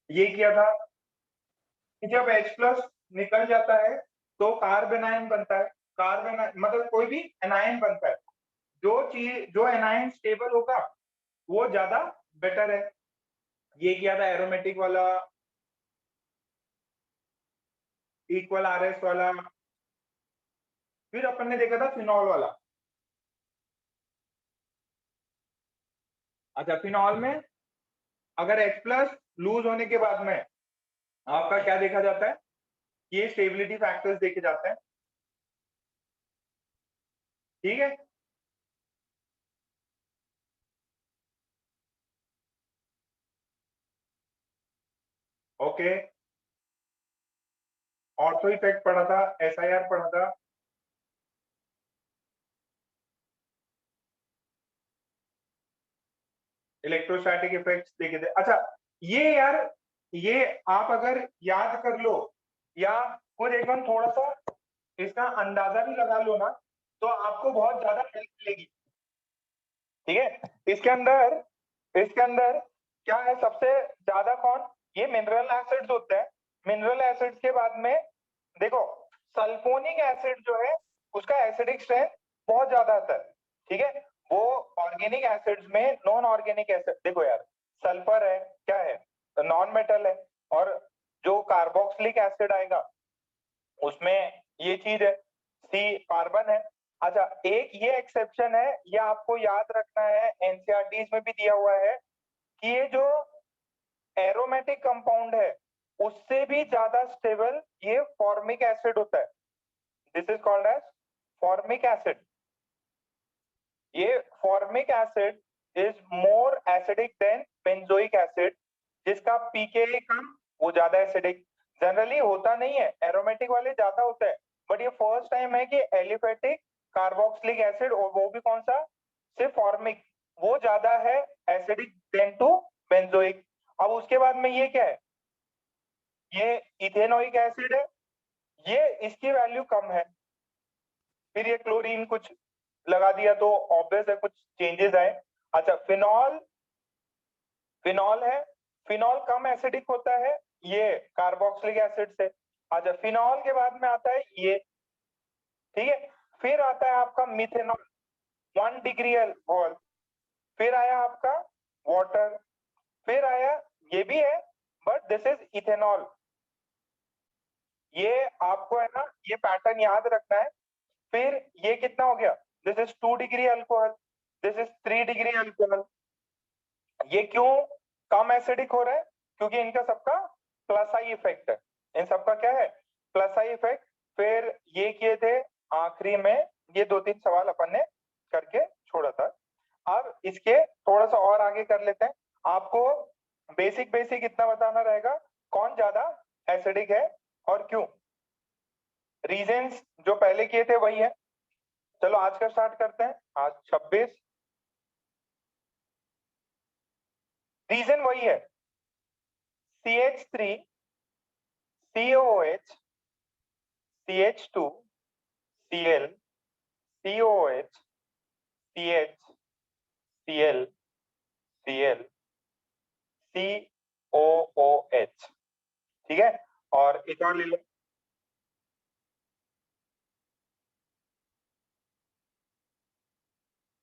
ये किया था कि जब H प्लस निकल जाता है तो कार्बन आयन बनता है। कार्बन मतलब कोई भी एनायन बनता है। जो एनायन स्टेबल होगा वो ज्यादा बेटर है। ये किया था एरोमेटिक वाला, इक्वल RS वाला। फिर अपन ने देखा था फिनॉल वाला। अच्छा, फिनॉल में अगर H प्लस लूज होने के बाद में आपका क्या देखा जाता है, ये स्टेबिलिटी फैक्टर्स देखे जाते हैं। ठीक है। ओके, ऑर्थो इफेक्ट पढ़ा था, SIR पढ़ा था। इलेक्ट्रोस्टैटिक इफेक्ट्स देखे थे। अच्छा, ये यार, ये आप अगर याद कर लो या खुद एकदम थोड़ा सा इसका अंदाजा भी लगा लो ना, तो आपको बहुत ज्यादा हेल्प मिलेगी। ठीक है। इसके अंदर क्या है सबसे ज्यादा, कौन, ये मिनरल एसिड्स होते हैं। मिनरल एसिड्स के बाद में देखो, सल्फोनिक एसिड जो है उसका एसिडिक स्ट्रेंथ बहुत ज्यादा आता है। ठीक है। वो ऑर्गेनिक एसिड्स में नॉन ऑर्गेनिक एसिड, देखो यार, सल्फर है, क्या है, नॉन मेटल है। और जो कार्बोक्सिलिक एसिड आएगा उसमें ये चीज है, सी कार्बन है। अच्छा, एक ये एक्सेप्शन है, ये आपको याद रखना है, एनसीईआरटी में भी दिया हुआ है कि ये जो एरोमेटिक कंपाउंड है उससे भी ज्यादा स्टेबल ये फॉर्मिक एसिड होता है। This is called as formic acid. ये formic acid is more acidic than benzoic acid, जिसका पीके कम, वो ज्यादा एसिडिक। जनरली होता नहीं है, एरोमेटिक वाले ज्यादा होते हैं, बट ये फर्स्ट टाइम है कि एलिफेटिक कार्बोक्सिलिक एसिड, और वो भी कौन सा, सिर्फ फॉर्मिक, वो ज्यादा है एसिडिक देन टू बेंजोइक। अब उसके बाद में ये क्या है, ये इथेनोइक एसिड है, ये इसकी वैल्यू कम है। फिर ये क्लोरीन कुछ लगा दिया तो ऑब्वियस है कुछ चेंजेस आए। अच्छा, फिनॉल, फिनॉल है, फिनॉल कम एसिडिक होता है ये कार्बोक्सिलिक एसिड से। अच्छा, फिनॉल के बाद में आता है ये। ठीक है। फिर आता है आपका मिथेनॉल, 1 डिग्री अल्कोहल। फिर आया आपका वाटर। फिर आया, ये भी है बट दिस इज इथेनॉल। ये आपको है ना, ये पैटर्न याद रखना है। फिर ये कितना हो गया, this is 2 degree alcohol, this is 3 degree alcohol. ये क्यों कम एसिडिक हो रहा है, क्योंकि इनका सबका प्लस आई इफेक्ट है। इन सबका क्या है, प्लस आई इफेक्ट। फिर ये किए थे आखिरी में, ये 2-3 सवाल अपन ने करके छोड़ा था। अब इसके थोड़ा सा और आगे कर लेते हैं। आपको बेसिक बेसिक इतना बताना रहेगा, कौन ज्यादा एसिडिक है और क्यों। रीजंस जो पहले किए थे वही है। चलो आज का स्टार्ट करते हैं। आज 26, रीजन वही है, CH3, COOH, CH2, Cl, COOH, CH, Cl, Cl, COOH। ठीक है। और एक और ले लो,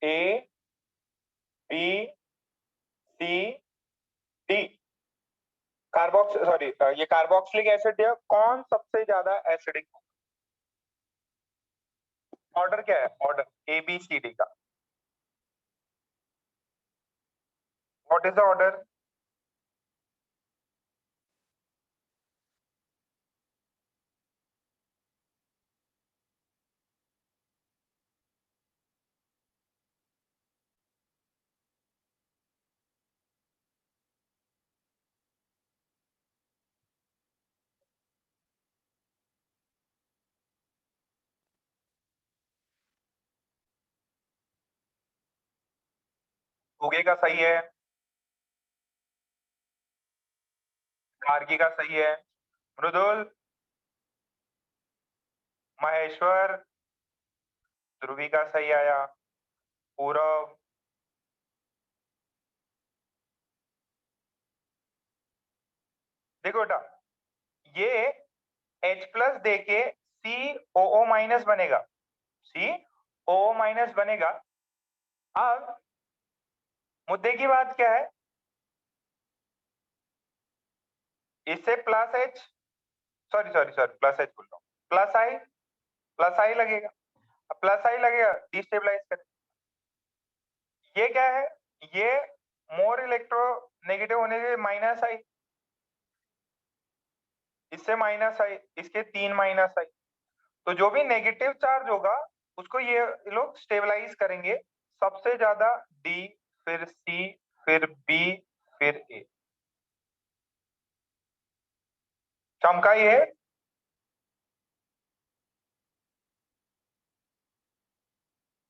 A, B, C, D। Carbox sorry, ये कार्बोक्सिलिक एसिड है, कौन सबसे ज्यादा एसिडिक। ऑर्डर क्या है, ऑर्डर ABCD का, व्हाट इज द ऑर्डर। उगे का सही है, गार्गी का सही है, मृदुल, महेश्वर, ध्रुवी का सही आया, पूरव, देखो बेटा, ये H+ देके COO माइनस बनेगा, COO माइनस बनेगा। अब मुद्दे की बात क्या है, इससे प्लस H बोल रहा हूँ, प्लस आई लगेगा। प्लस आई लगेगा, डिस्टेबलाइज कर। ये क्या है, ये मोर इलेक्ट्रोनेगेटिव होने से माइनस आई, इससे माइनस आई, इसके 3 माइनस आई। तो जो भी नेगेटिव चार्ज होगा उसको ये लोग स्टेबलाइज करेंगे, सबसे ज्यादा डी, फिर सी, फिर बी, फिर ए। चमका ये,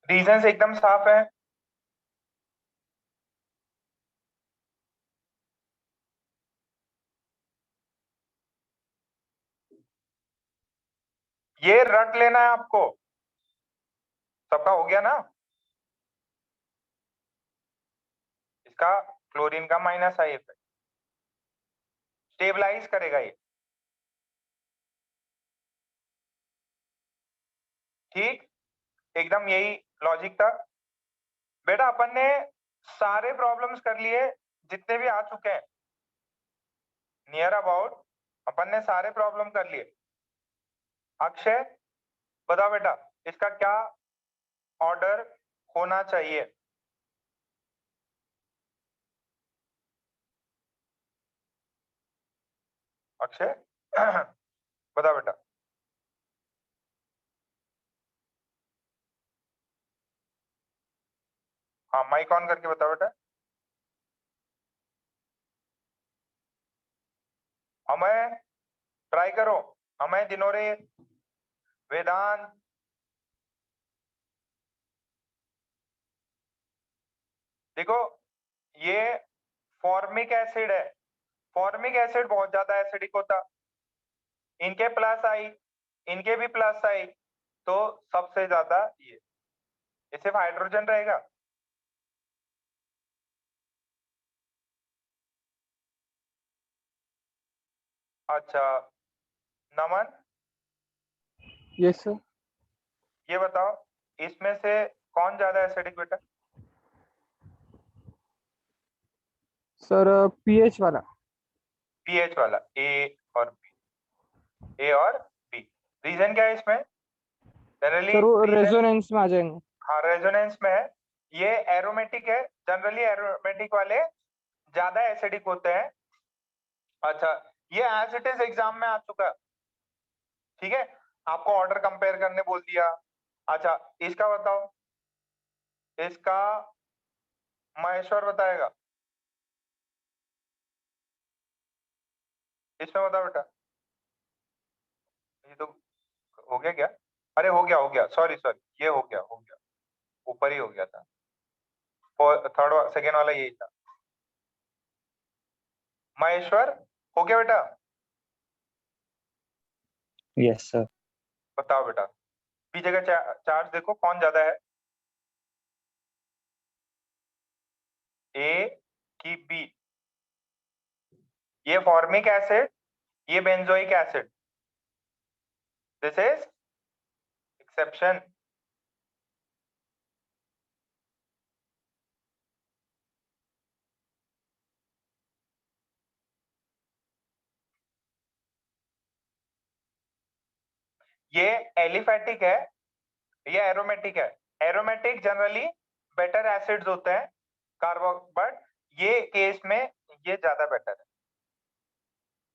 रीजंस एकदम साफ है। ये रट लेना है आपको, सबका हो गया ना। इसका क्लोरीन का माइनस आई इफेक्ट स्टेबलाइज करेगा ये, ठीक, एकदम यही लॉजिक था बेटा। अपन ने सारे प्रॉब्लम्स कर लिए जितने भी आ चुके हैं, नियर अबाउट अपन ने सारे प्रॉब्लम कर लिए। अक्षय बताओ बेटा, इसका क्या ऑर्डर होना चाहिए? अक्षय बताओ बेटा। हाँ, माइक ऑन करके बताओ बेटा। अमय ट्राई करो, अमय, दिनोरे, वेदांत। देखो, ये फॉर्मिक एसिड है, फॉर्मिक एसिड बहुत ज्यादा एसिडिक होता, इनके प्लस आई, इनके भी प्लस आई, तो सबसे ज्यादा ये सिर्फ हाइड्रोजन रहेगा। अच्छा, नमन यस सर। ये बताओ, इसमें से कौन ज्यादा एसिडिक बेटा? सर पीएच वाला। पीएच वाला, ए और बी। रीजन क्या है इसमें? जनरली सर वो रीजन, रेजोनेंस में आ जाएंगे। हाँ रेजोनेंस में है। ये एरोमेटिक है, जनरली एरोमेटिक वाले ज्यादा एसिडिक होते हैं। अच्छा, ये एज इट इज एग्जाम में आ चुका, ठीक है, आपको ऑर्डर कंपेयर करने बोल दिया। अच्छा, इसका बताओ, इसका महेश्वर बताएगा, इसमें बताओ बेटा। ये तो हो गया क्या? अरे हो गया, सॉरी, ये हो गया, ऊपर ही हो गया था, थर्ड सेकेंड वाला यही था। महेश्वर हो गया बेटा? Yes sir. बताओ बेटा, पीछे का चार्ज देखो कौन ज्यादा है, ए की बी? ये फॉर्मिक एसिड, ये benzoic acid, this is exception. ये एलिफेटिक है, ये एरोमेटिक है। एरोमेटिक जनरली बेटर एसिड्स होते हैं, कार्बो, बट ये केस में ये ज्यादा बेटर है,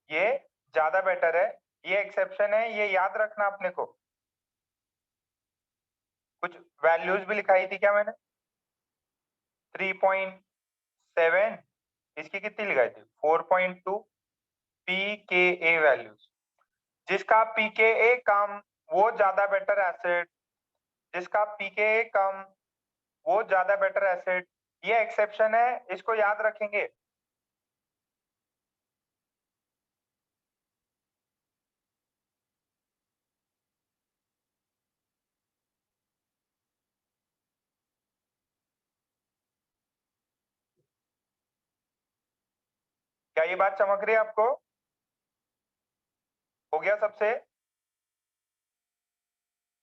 ये ज्यादा बेटर है, ये एक्सेप्शन है, ये याद रखना अपने को। कुछ वैल्यूज भी लिखाई थी क्या मैंने? 3.7, इसकी कितनी लिखाई थी? 4.2 pKa वैल्यूज। जिसका pKa कम वो ज्यादा बेटर एसिड, जिसका pKa कम वो ज्यादा बेटर एसिड, ये एक्सेप्शन है, इसको याद रखेंगे। क्या ये बात चमक रही है आपको? हो गया सबसे?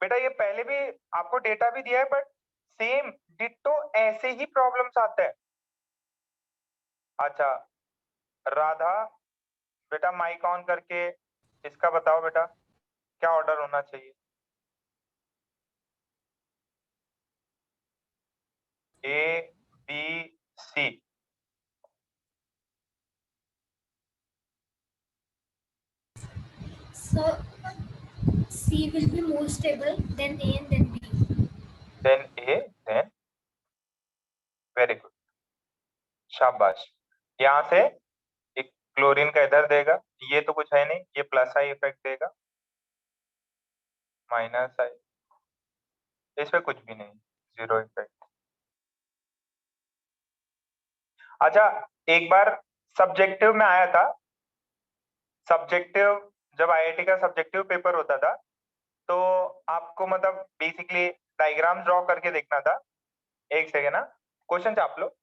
बेटा ये पहले भी आपको डेटा भी दिया है, बट सेम डिट्टो ऐसे ही प्रॉब्लम्स आते हैं। अच्छा राधा, बेटा माइक ऑन करके इसका बताओ बेटा, क्या ऑर्डर होना चाहिए? A B C. So C will be more stable than A and then B. Then A, then very good, शाबाश। यहाँ से एक क्लोरीन का इधर देगा, ये तो कुछ है नहीं, ये प्लस आई इफेक्ट देगा, माइनस आई, इसमें कुछ भी नहीं, जीरो इफेक्ट। अच्छा एक बार सब्जेक्टिव में आया था, सब्जेक्टिव जब आईआईटी का सब्जेक्टिव पेपर होता था तो आपको मतलब बेसिकली डायग्राम ड्रॉ करके देखना था। एक सेकेंड ना, क्वेश्चन छाप लो।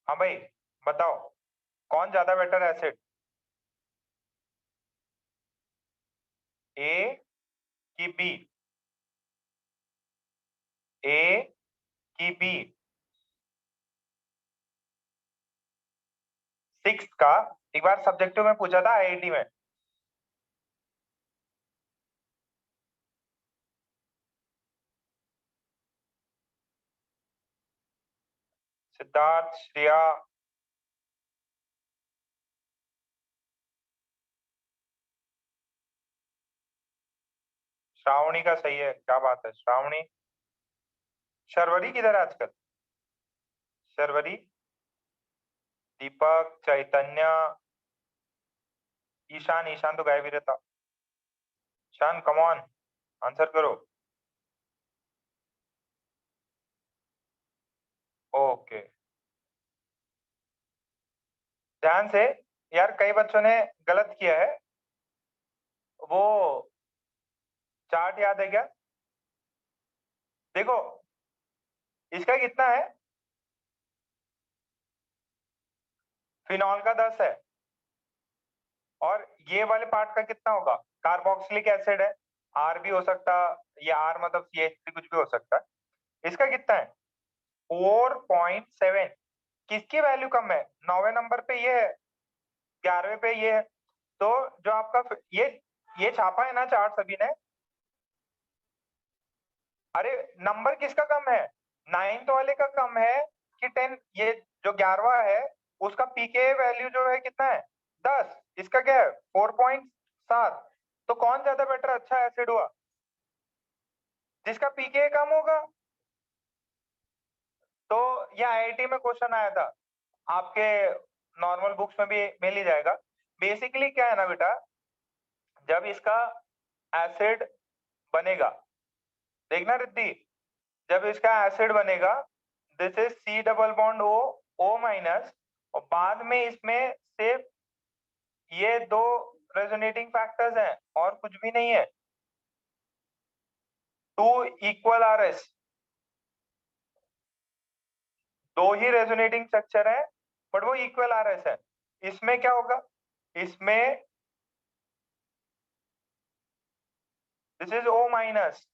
हाँ भाई बताओ, कौन ज्यादा बेटर एसिड, ए की बी? ए की बी? सिक्स का एक बार सब्जेक्टिव में पूछा था आईआईटी में। सिद्धार्थ, श्रेया, श्रावणी का सही है, क्या बात है श्रावणी। शर्वरी किधर है आजकल? शर्वरी, दीपक, चैतन्य, ईशान, ईशान तो गायब ही रहता। ईशान कम ऑन, आंसर करो। ओके ध्यान से, यार कई बच्चों ने गलत किया है। वो चार्ट याद है क्या? देखो इसका कितना है, फिनॉल का 10 है, और ये वाले पार्ट का कितना होगा? कार्बोक्सिलिक एसिड है, आर भी हो सकता, ये आर मतलब CH3 कुछ भी हो सकता है। इसका कितना है? 4.7। किसकी वैल्यू कम है? 9वें नंबर पे ये है, 11वें पे ये है। तो जो आपका ये छापा है ना चार्ट सभी ने, अरे नंबर किसका कम है? 9th वाले का कम है कि 10? ये जो 11वां है उसका पीके वैल्यू जो है कितना है? 10। इसका क्या है? 4.7। तो कौन ज्यादा बेटर अच्छा एसिड हुआ? जिसका पीके कम होगा। तो ये आईआईटी में क्वेश्चन आया था, आपके नॉर्मल बुक्स में भी मिल ही जाएगा। बेसिकली क्या है ना बेटा, जब इसका एसिड बनेगा, देखना रिद्धि, जब इसका एसिड बनेगा, this is C double bond O, O minus, और बाद में इसमें सिर्फ ये दो रेजोनेटिंग फैक्टर्स हैं और कुछ भी नहीं है। 2 इक्वल RS, दो ही रेजोनेटिंग स्ट्रक्चर है बट वो इक्वल आरएस है। इसमें क्या होगा, इसमें दिस इज O माइनस।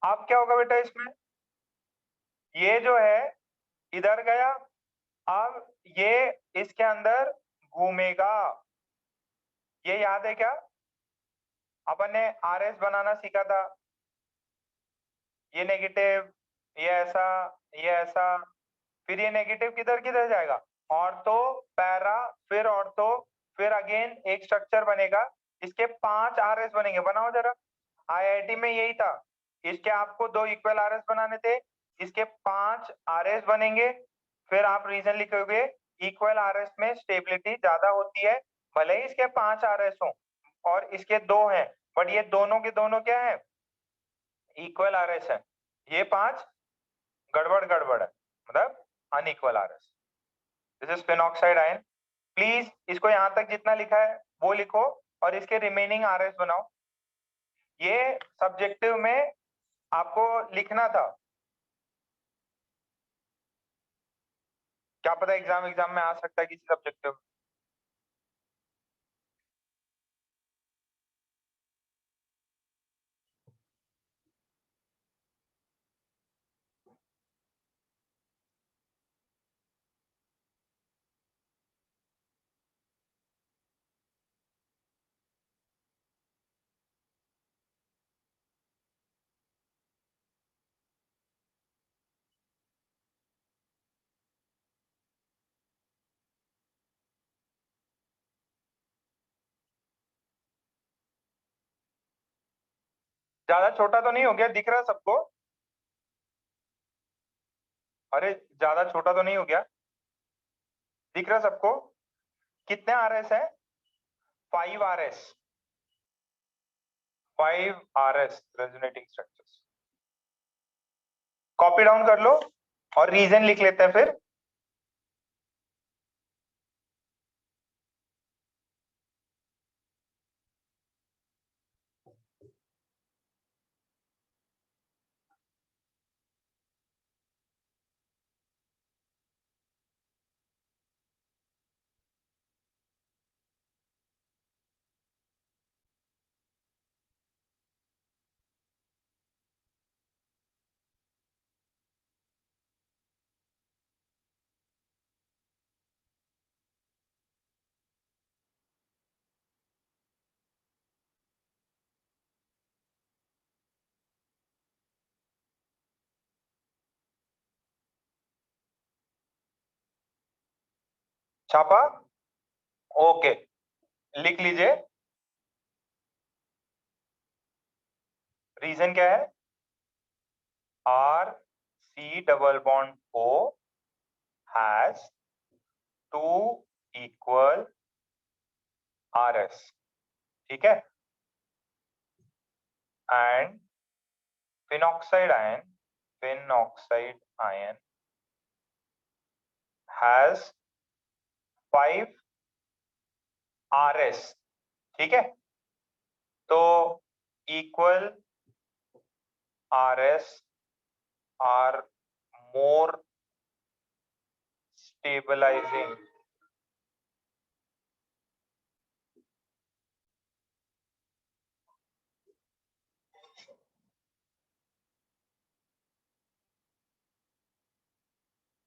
अब क्या होगा बेटा, इसमें ये जो है इधर गया, अब ये इसके अंदर घूमेगा। ये याद है क्या, अपन ने आरएस बनाना सीखा था, ये नेगेटिव, ये ऐसा, ये ऐसा, फिर ये नेगेटिव किधर किधर जाएगा, ऑर्थो, पैरा, फिर ऑर्थो, फिर अगेन एक स्ट्रक्चर बनेगा, इसके 5 आरएस बनेंगे। बनाओ जरा, आईआईटी में यही था, इसके आपको 2 इक्वल आरएस बनाने थे, इसके 5 आरएस बनेंगे। फिर आप रीजन लिखोगे, इक्वल आरएस में स्टेबिलिटी ज्यादा होती है, भले ही इसके 5 आरएस हो और इसके 2 हैं, बट ये दोनों के दोनों क्या है, इक्वल आरएस है। ये 5 गड़बड़ गड़बड़ है, मतलब unequal RS. This is phenoxide ion. Please इसको यहां तक जितना लिखा है वो लिखो और इसके रिमेनिंग आरएस बनाओ। ये सब्जेक्टिव में आपको लिखना था, क्या पता एग्जाम में आ सकता है किसी सब्जेक्टिव। ज्यादा छोटा तो नहीं हो गया, दिख रहा सबको? अरे ज्यादा छोटा तो नहीं हो गया, दिख रहा सबको? कितने आरएस है? 5 RS, 5 RS resonating structures. Copy down कर लो और रीजन लिख लेते हैं फिर। छापा? ओके, लिख लीजिए। रीजन क्या है? R C double bond O has 2 equal RS, ठीक है, and phenoxide ion has 5 RS, ठीक है, तो equal RS are more stabilizing.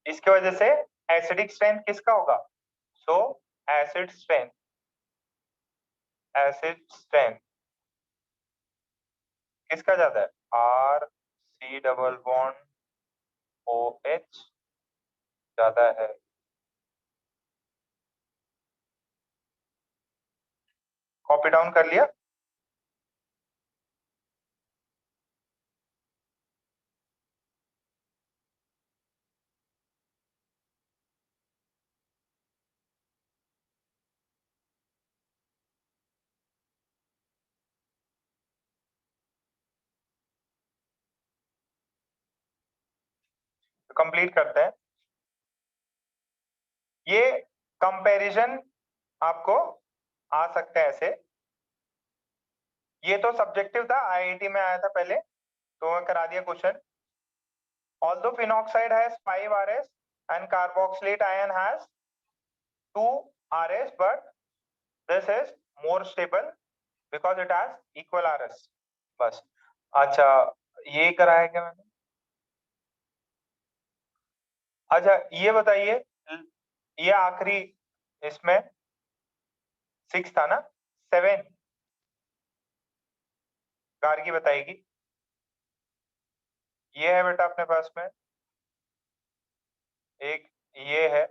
इसके वजह से एसिडिक स्ट्रेंथ किसका होगा? सो एसिड स्ट्रेंथ किसका ज्यादा है? R C double bond O H ज्यादा है। कॉपी डाउन कर लिया? कंप्लीट करते हैं। ये कंपैरिजन आपको आ सकता है ऐसे, ये तो सब्जेक्टिव था, आईआईटी में आया था पहले, तो मैं करा दिया question. although phenoxide has 5 RS and carboxylate ion has 2 RS, but this is more stable because it has equal RS. बस अच्छा, ये कराया क्या मैंने? अच्छा ये बताइए, ये आखिरी इसमें 6 था ना, 7 गार्गी बताएगी। ये है बेटा अपने पास में एक, ये है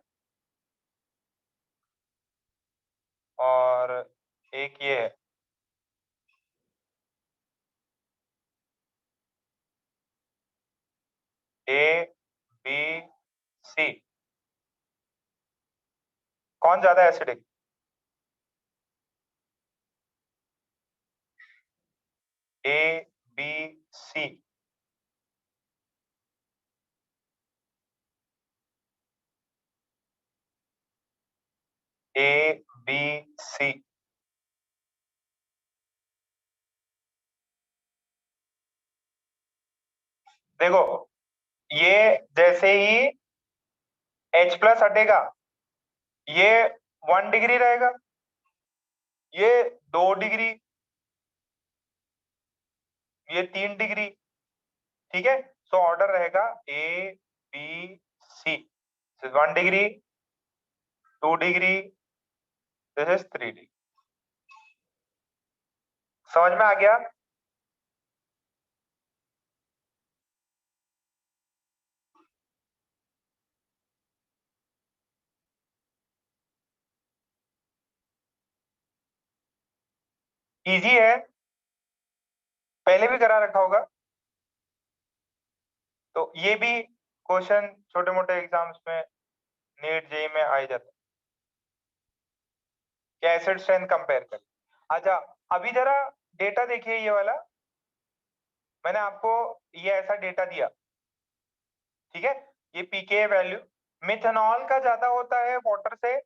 और एक ये है। ए बी सी, कौन ज्यादा acidic? A B C, A B C. देखो ये जैसे ही H प्लस हटेगा ये 1 डिग्री रहेगा, ये 2 डिग्री, ये 3 डिग्री, ठीक है। सो ऑर्डर रहेगा A B C, 1 degree, 2 degree, this is 3 degree. समझ में आ गया? इजी है, पहले भी करा रखा होगा। तो ये भी क्वेश्चन छोटे मोटे एग्जाम्स में, नीट जेई में आ ही जाता है कि एसिड स्ट्रेंथ कंपेयर कर। अच्छा अभी जरा डेटा देखिए, ये वाला मैंने आपको ये ऐसा डेटा दिया, ठीक है। ये पीके वैल्यू मिथेनॉल का ज्यादा होता है वाटर से,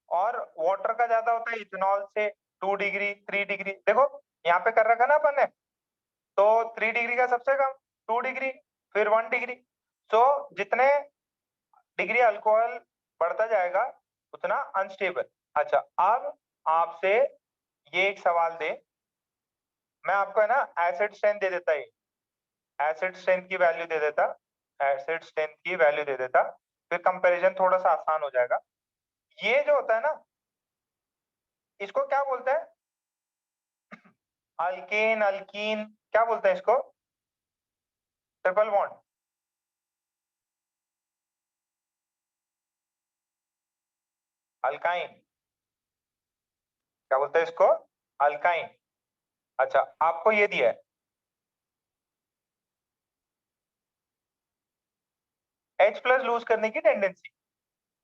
और वाटर का ज्यादा होता है इथेनॉल से 2 डिग्री 3 डिग्री। देखो यहाँ पे कर रखा ना अपन ने, तो 3 डिग्री का सबसे कम 2 डिग्री, फिर 1 डिग्री। तो जितने डिग्री अल्कोहल बढ़ता जाएगा उतना अनस्टेबल। अच्छा अब आपसे ये एक सवाल दे, मैं आपको है ना एसिड स्ट्रेंथ दे देता, है एसिड स्ट्रेंथ की वैल्यू दे देता, एसिड स्ट्रेंथ की वैल्यू दे देता, फिर कंपैरिजन थोड़ा सा आसान हो जाएगा। ये जो होता है ना, इसको क्या बोलते हैं? अल्केन, अल्कीन, क्या बोलते हैं इसको? ट्रिपल बॉन्ड, अल्काइन, क्या बोलते हैं इसको? अल्काइन। अच्छा आपको ये दिया है H प्लस लूज करने की टेंडेंसी,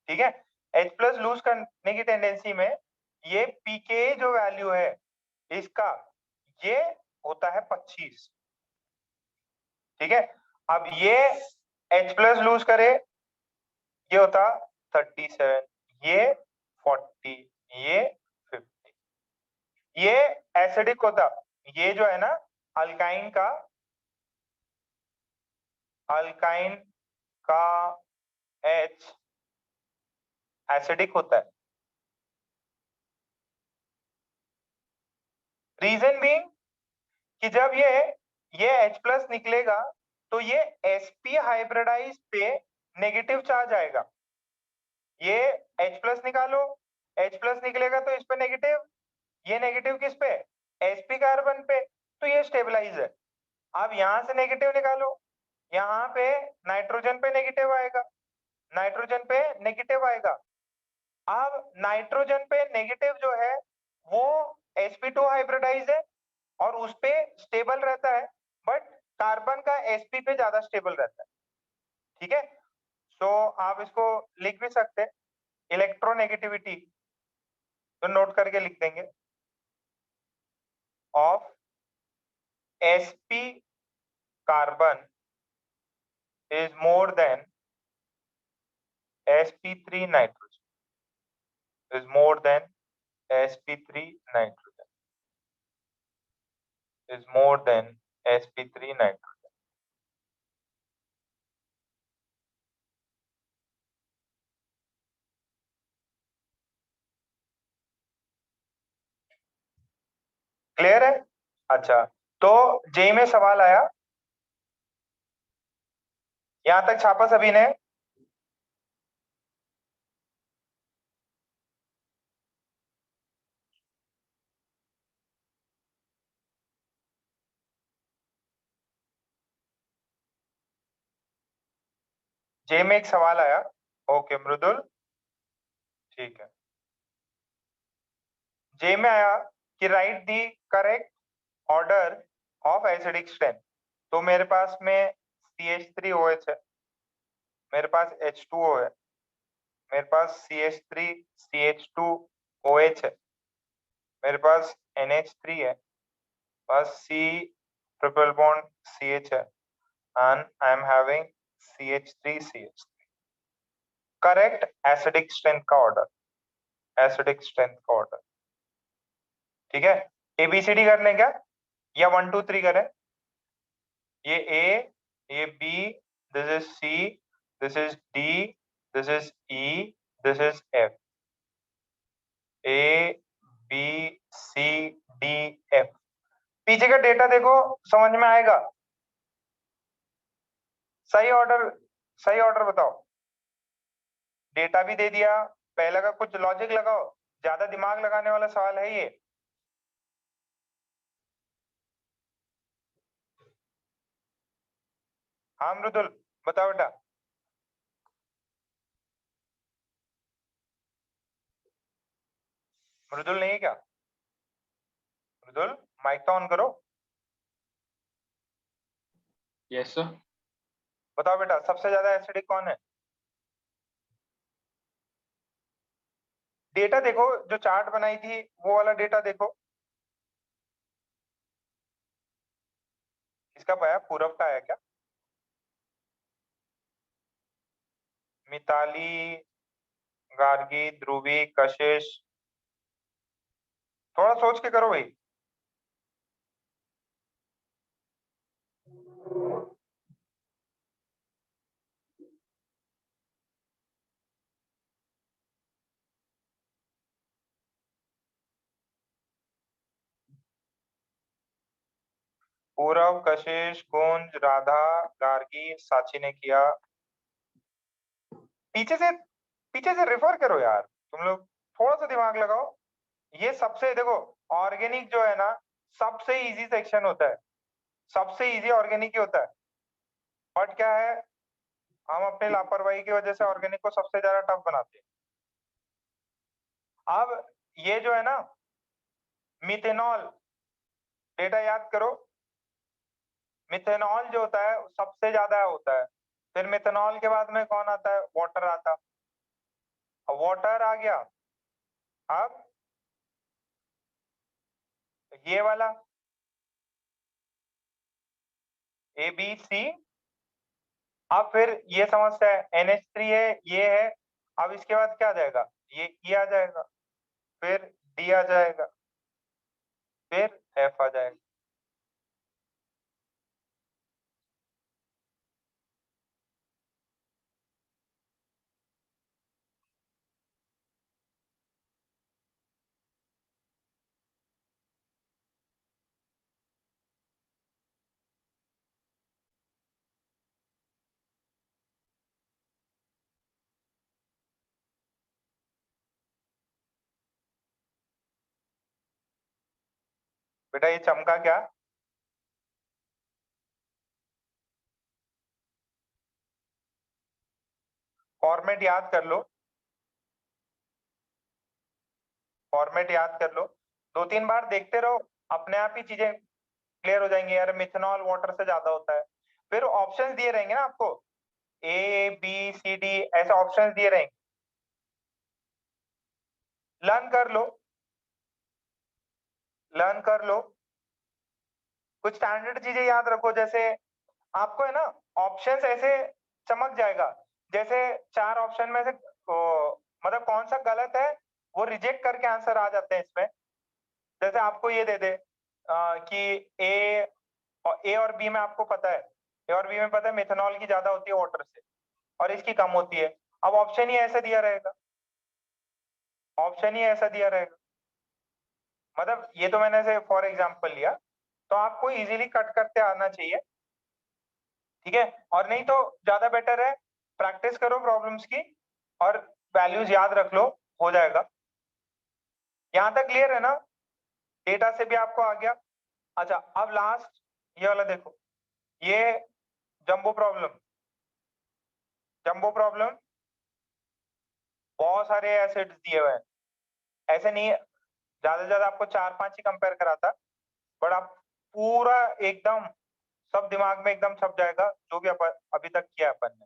ठीक है। H प्लस लूज करने की टेंडेंसी में ये पीके जो वैल्यू है इसका, ये होता है 25, ठीक है। अब ये H प्लस लूज करे, ये होता 37, ये 40, ये 50, ये एसिडिक होता। ये जो है ना अल्काइन का, अल्काइन का H एसिडिक होता है। रीजन बीइंग कि जब ये H प्लस निकलेगा तो ये sp हाइब्रिडाइज पे नेगेटिव चार्ज आएगा। ये H प्लस निकालो, H प्लस निकलेगा तो इस पे नेगेटिव, ये नेगेटिव किस पे? sp कार्बन पे, तो ये स्टेबलाइज है। अब यहां से नेगेटिव निकालो, यहाँ पे नाइट्रोजन पे नेगेटिव आएगा, नाइट्रोजन पे नेगेटिव आएगा। अब नाइट्रोजन पे नेगेटिव जो है वो sp2 हाइब्रिडाइज है और उस पे स्टेबल रहता है, बट कार्बन का sp पे ज्यादा स्टेबल रहता है, ठीक है। सो आप इसको लिख भी सकते हैं, इलेक्ट्रोनेगेटिविटी तो नोट करके लिख देंगे of sp carbon is more than sp3 nitrogen, is more than sp3 nitrogen, is more than sp3 nitrogen। Clear है? अच्छा, तो जेई में सवाल आया, यहां तक छापा सभी ने? जे में एक सवाल आया, ओके मृदुल, ठीक है। जे में आया कि right the correct order of acidic strength. तो मेरे पास में CH3OH है, मेरे पास H2O है, मेरे पास CH3CH2OH है, मेरे पास NH3 है, बस C ट्रिपल बॉन्ड CH है, and I am having CH3CH3। Correct acidic strength का ऑर्डर, एसिडिक स्ट्रेंथ का ऑर्डर, ठीक है। ABCD कर लें क्या, या 1 2 3 करें? ये A, ये B, this is C, this is D, this is E, this is F। A B C D F। पीछे का डेटा देखो, समझ में आएगा। सही ऑर्डर, सही ऑर्डर बताओ। डेटा भी दे दिया, पहले का कुछ लॉजिक लगाओ, ज्यादा दिमाग लगाने वाला सवाल है ये। हाँ मृदुल, बताओ बेटा। मृदुल नहीं है क्या? मृदुल माइक तो ऑन करो। Yes sir. बताओ बेटा, सबसे ज्यादा एसिडिक कौन है? डेटा देखो, जो चार्ट बनाई थी वो वाला डेटा देखो। किसका पाया? पूरब का आया क्या? मिताली, गार्गी, ध्रुवी, कशिश, थोड़ा सोच के करो भाई। पूरब, कशिश, कुंज, राधा, गार्गी, साची ने किया। पीछे से रेफर करो यार, तुम लोग थोड़ा सा दिमाग लगाओ। ये सबसे देखो, ऑर्गेनिक जो है ना, सबसे इजी सेक्शन होता है, सबसे इजी ऑर्गेनिक ही होता है। बट क्या है, हम अपनी लापरवाही की वजह से ऑर्गेनिक को सबसे ज्यादा टफ बनाते हैं। अब ये जो है ना, मिथेनॉल, डेटा याद करो। मिथेनॉल जो होता है वो सबसे ज्यादा होता है। फिर मिथेनॉल के बाद में कौन आता है? वाटर आता है। अब वाटर आ गया, अब ये वाला ABC। अब फिर ये समस्या है, NH3 है, ये है। अब इसके बाद क्या आ जाएगा? ये E आ जाएगा, फिर D आ जाएगा, फिर F आ जाएगा। बेटा ये चमका क्या? फॉर्मेट याद कर लो, फॉर्मेट याद कर लो, 2 3 बार देखते रहो, अपने आप ही चीजें क्लियर हो जाएंगी। यार मिथेनॉल वाटर से ज्यादा होता है। फिर ऑप्शंस दिए रहेंगे ना आपको, ABCD ऐसे ऑप्शंस दिए रहेंगे, लर्न कर लो, लर्न कर लो। कुछ स्टैंडर्ड चीजें याद रखो, जैसे आपको है ना ऑप्शंस ऐसे चमक जाएगा, जैसे 4 ऑप्शन में से मतलब कौन सा गलत है वो रिजेक्ट करके आंसर आ जाते हैं इसमें। जैसे आपको ये दे दे कि ए और बी में आपको पता है, ए और बी में पता है मिथेनॉल की ज्यादा होती है वाटर से और इसकी कम होती है। अब ऑप्शन ही ऐसा दिया रहेगा, ऑप्शन ही ऐसा दिया रहेगा, मतलब ये तो मैंने से फॉर एग्जांपल लिया, तो आपको इजीली कट करते आना चाहिए, ठीक है। और नहीं तो ज्यादा बेटर है प्रैक्टिस करो प्रॉब्लम्स की और वैल्यूज याद रख लो, हो जाएगा। यहां तक क्लियर है ना? डेटा से भी आपको आ गया। अच्छा अब लास्ट ये वाला देखो, ये जंबो प्रॉब्लम। जंबो प्रॉब्लम बहुत सारे एसिड्स दिए हुए हैं, ऐसे नहीं है, ज्यादा से ज्यादा आपको 4-5 ही कंपेयर कराता, बट आप पूरा एकदम सब दिमाग में एकदम छप जाएगा जो भी अभी तक किया अपन ने।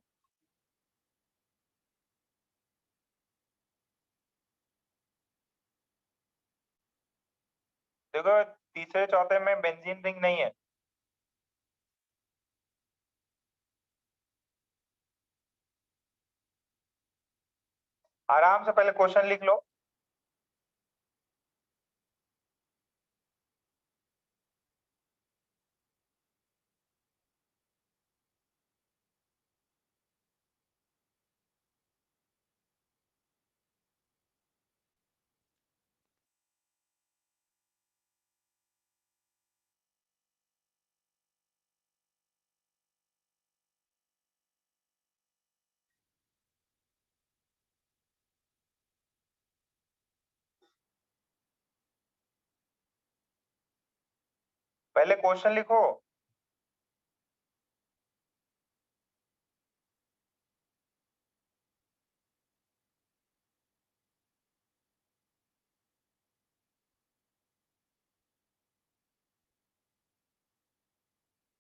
देखो तीसरे चौथे में बेंजीन रिंग नहीं है। आराम से पहले क्वेश्चन लिख लो। पहले क्वेश्चन लिखो।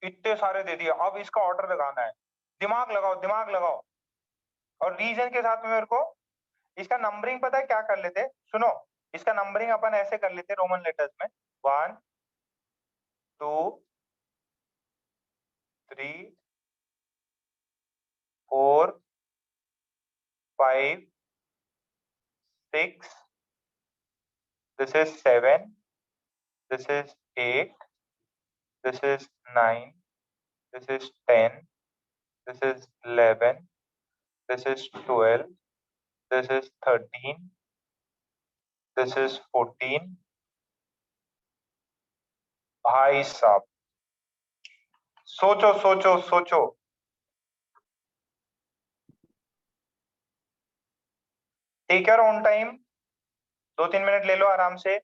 इतने सारे दे दिए, अब इसका ऑर्डर लगाना है। दिमाग लगाओ, दिमाग लगाओ। और रीजन के साथ में मेरे को इसका नंबरिंग पता है क्या कर लेते, सुनो। इसका नंबरिंग अपन ऐसे कर लेते रोमन लेटर्स में, 1 2 3 4 5 6, this is 7, this is 8, this is 9, this is 10, this is 11, this is 12, this is 13, this is 14। भाई साहब सोचो सोचो सोचो। Take your on time, 2-3 minute ले लो आराम से।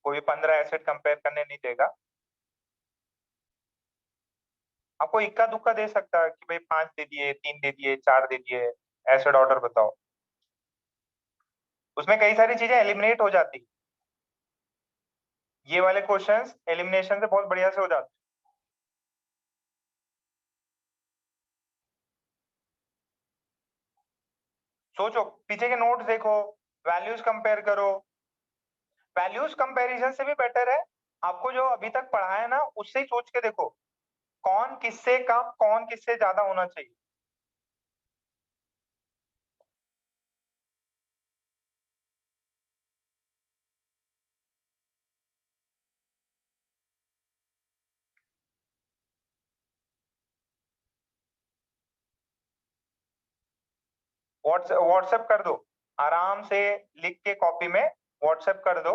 कोई 15 एसिड कंपेयर करने नहीं देगा, आपको इक्का दुक्का दे सकता है कि भाई 5 दे दिए, 3 दे दिए, 4 दे दिए, एसिड ऑर्डर बताओ। उसमें कई सारी चीजें एलिमिनेट हो जाती, ये वाले क्वेश्चंस एलिमिनेशन से बहुत बढ़िया से हो जाते। सोचो, पीछे के नोट्स देखो, वैल्यूज कंपेयर करो। वैल्यूज कंपैरिजन से भी बेटर है, आपको जो अभी तक पढ़ा है ना उससे ही सोच के देखो कौन किससे कम कौन किससे ज्यादा होना चाहिए। व्हाट्सएप कर दो, आराम से लिख के कॉपी में व्हाट्सएप कर दो।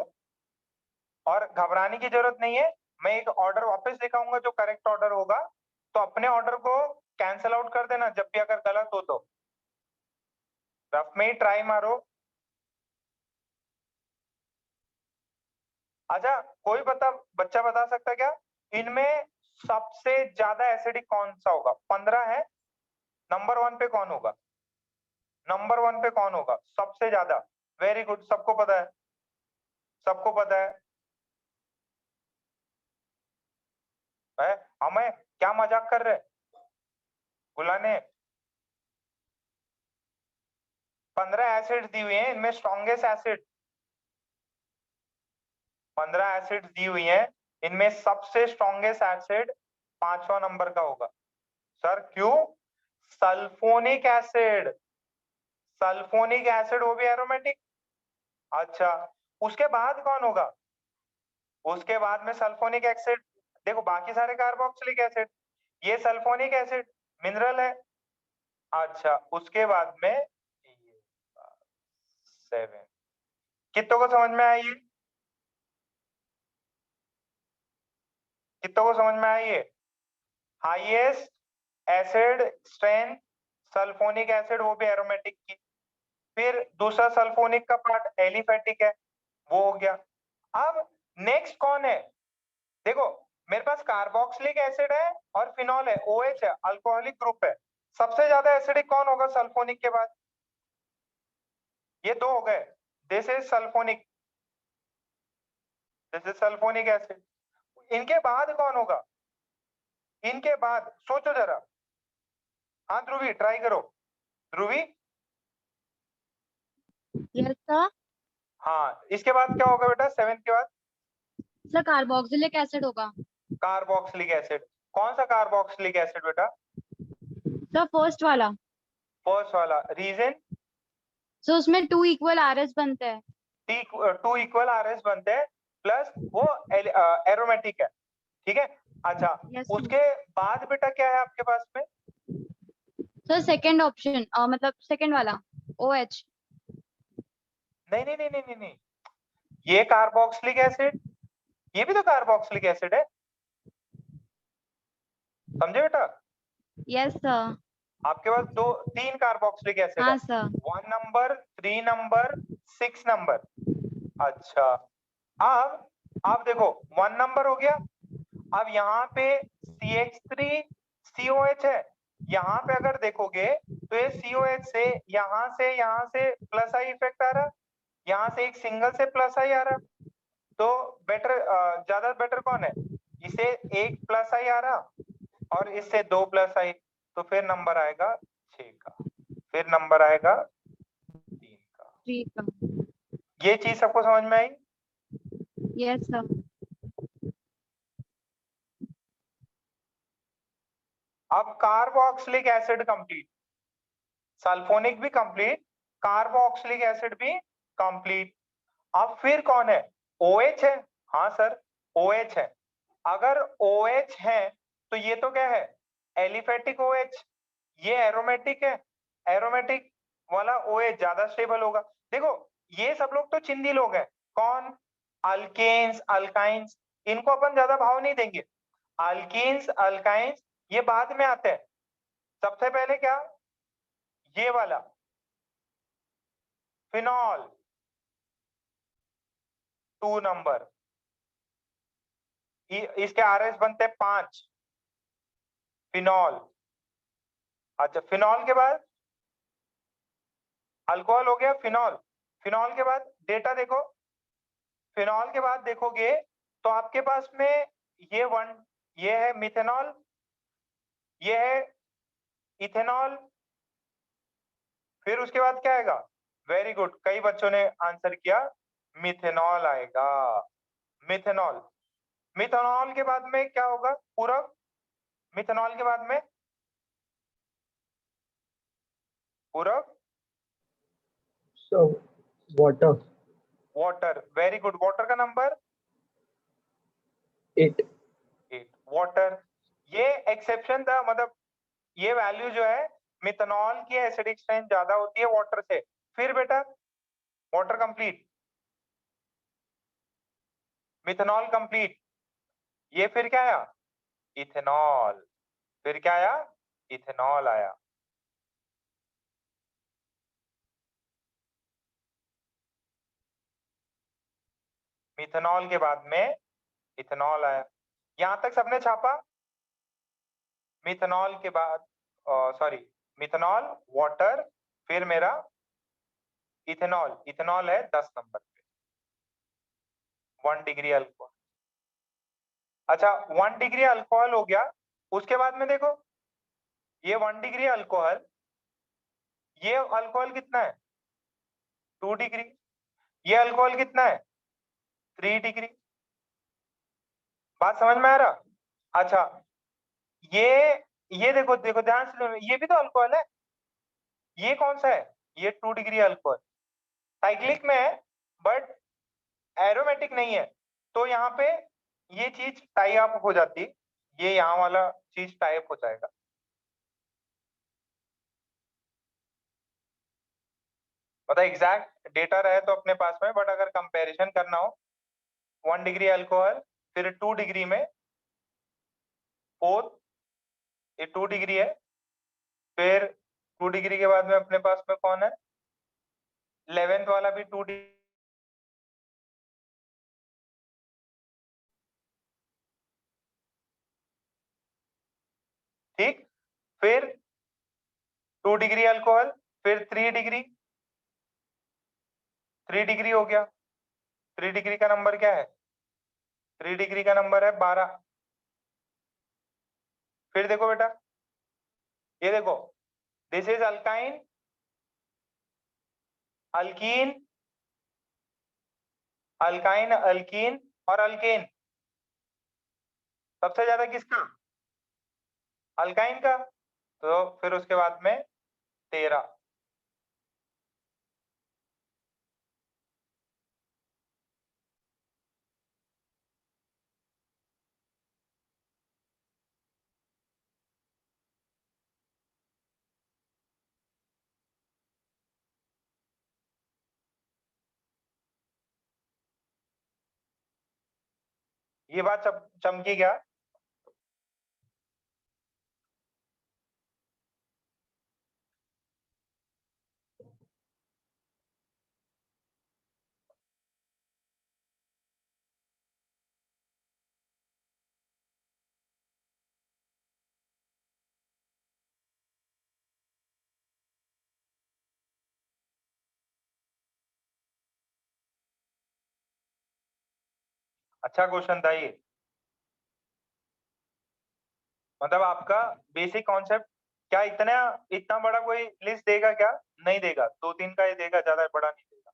और घबराने की जरूरत नहीं है, मैं एक ऑर्डर वापस दिखाऊंगा जो करेक्ट ऑर्डर होगा, तो अपने ऑर्डर को कैंसिल आउट कर देना जब भी अगर गलत हो तो। रफ में ही ट्राई मारो। अच्छा कोई बच्चा बता सकता है क्या इनमें सबसे ज्यादा एसिडिक कौन सा होगा? 15 है, नंबर 1 पे कौन होगा? नंबर 1 पे कौन होगा सबसे ज्यादा? वेरी गुड, सबको पता है, सबको पता है। हमें क्या मजाक कर रहे बुलाने? 15 एसिड दी हुई है, इनमें स्ट्रॉन्गेस्ट एसिड 15 एसिड दी हुई हैं, इनमें सबसे स्ट्रॉन्गेस्ट एसिड 5वां नंबर का होगा। सर क्यों? सल्फोनिक एसिड, सल्फोनिक एसिड वो भी एरोमेटिक। अच्छा, उसके बाद कौन होगा? उसके बाद में सल्फोनिक एसिड, देखो बाकी सारे कार्बोक्सिलिक एसिड, ये सल्फोनिक एसिड मिनरल है। अच्छा, उसके बाद में 7, कितनों को समझ में आई? कितनों को समझ में आई? Highest acid strength sulfonic acid, वो भी एरोमेटिक की। फिर दूसरा सल्फोनिक का पार्ट एलिफेटिक है, वो हो गया। अब नेक्स्ट कौन है? देखो मेरे पास कार्बोक्सिलिक एसिड है और फिनॉल है, OH है, अल्कोहलिक ग्रुप है। सबसे ज्यादा एसिडिक कौन होगा सल्फोनिक के बाद? ये दो हो गए, this is sulphonic, this is sulphonic acid. इनके बाद कौन होगा? इनके बाद सोचो जरा। हाँ ध्रुवी ट्राई करो, ध्रुवी। Yes sir. हाँ, इसके बाद क्या होगा बेटा 7 के बाद? सर कार्बोक्सिलिक एसिड होगा। Carboxylic acid. कौन सा कार्बोक्सिलिक एसिड बेटा? सर फर्स्ट वाला। फर्स्ट वाला। रीजन? सो उसमें 2 इक्वल RS बनते हैं। 2 इक्वल RS बनते हैं, प्लस वो एरोमेटिक है, ठीक है। अच्छा, Yes, उसके बाद बेटा क्या है आपके पास में? सर सेकंड ऑप्शन मतलब सेकंड वाला OH। नहीं नहीं नहीं नहीं नहीं नहीं, ये कार्बोक्सिलिक एसिड, ये भी तो कार्बोक्सिलिक एसिड है, समझे बेटा? Yes sir. आपके पास 3 कार्बोक्सिलिक एसिड है, हाँ सर। 1 number, 3 number, 6 number. अच्छा, अब देखो 1 नंबर हो गया। अब यहाँ पे CH3COH है, यहाँ पे अगर देखोगे तो ये COH से यहाँ से प्लस आई इफेक्ट आ रहा, यहाँ से एक सिंगल से प्लस आई आ रहा। तो बेटर, ज्यादा बेटर कौन है? इसे एक प्लस आई आ रहा और इससे 2 प्लस आई, तो फिर नंबर आएगा 6 का, फिर नंबर आएगा 3 का। ठीक है। ये चीज सबको समझ में आई? Yes sir. अब कार्बोक्सिलिक एसिड कंप्लीट, सल्फोनिक भी कंप्लीट, कार्बोक्सिलिक एसिड भी कंप्लीट। अब फिर कौन है? OH है। हाँ सर, OH है। अगर OH है तो ये तो क्या है? एलिफेटिक OH, ये एरोमेटिक है। एरोमेटिक वाला OH ज्यादा स्टेबल होगा। देखो ये सब लोग तो चिंदी लोग हैं। कौन? अल्केन्स, अल्काइंस, इनको अपन ज्यादा भाव नहीं देंगे। अल्कीन्स, अल्काइंस ये बाद में आते हैं। सबसे पहले क्या? ये वाला फिनॉल 2 नंबर, इसके RS बनते हैं 5, फिनॉल। अच्छा, फिनॉल के बाद अल्कोहल हो गया, फिनॉल। फिनॉल के बाद डेटा देखो, फिनॉल के बाद देखोगे तो आपके पास में ये है मिथेनॉल, ये है इथेनॉल, फिर उसके बाद क्या आएगा? वेरी गुड, कई बच्चों ने आंसर किया, मिथेनॉल आएगा। मिथेनॉल, मिथेनॉल के बाद में क्या होगा? पूरब, मिथेनॉल के बाद में पूरब? So, water, water, very good, water का नंबर 8. 8, वाटर। ये एक्सेप्शन था, मतलब ये वैल्यू जो है मिथेनॉल की एसिडिक स्ट्रेंथ ज्यादा होती है वाटर से। फिर बेटा वाटर कंप्लीट, मिथेनॉल कंप्लीट, ये फिर क्या आया? इथेनॉल। फिर क्या आया? इथेनॉल आया। मिथेनॉल के बाद में इथेनॉल आया। यहां तक सबने छापा? मिथेनॉल के बाद सॉरी, मिथेनॉल, वाटर, फिर मेरा इथेनॉल। इथेनॉल है 10 नंबर पे, 1 डिग्री अल्कोहल। अच्छा, 1 डिग्री अल्कोहल हो गया। उसके बाद में देखो ये 1 डिग्री अल्कोहल, ये अल्कोहल कितना है? 2 डिग्री। ये अल्कोहल कितना है? 3 डिग्री। बात समझ में आ रहा? अच्छा, ये देखो देखो ध्यान से सुनो, ये भी तो अल्कोहल है। ये कौन सा है? ये 2 डिग्री अल्कोहल, साइक्लिक में है बट एरोमेटिक नहीं है। तो यहाँ पे ये चीज टाई अप हो जाती, ये यहाँ वाला चीज टाई अप हो जाएगा। मतलब एग्जैक्ट डेटा रहे तो अपने पास में, बट अगर कंपैरिजन करना हो 1 डिग्री अल्कोहल, फिर 2 डिग्री में 4, ये 2 डिग्री है, फिर 2 डिग्री के बाद में अपने पास में कौन है? 11th वाला भी 2 डिग्री। ठीक, फिर 2 डिग्री अल्कोहल, फिर 3 डिग्री, 3 डिग्री हो गया। 3 डिग्री का नंबर क्या है? 3 डिग्री का नंबर है 12। फिर देखो बेटा, ये देखो, this is alkyne, alkyne, alkyne, alkyne और अल्केन। सबसे ज्यादा किसका? अल्काइन का। तो फिर उसके बाद में 13। ये बात चमकी क्या? अच्छा क्वेश्चन था ये। मतलब आपका बेसिक कॉन्सेप्ट क्या, इतना इतना बड़ा कोई लिस्ट देगा क्या? नहीं देगा, 2-3 का ही देगा, ज्यादा बड़ा नहीं देगा।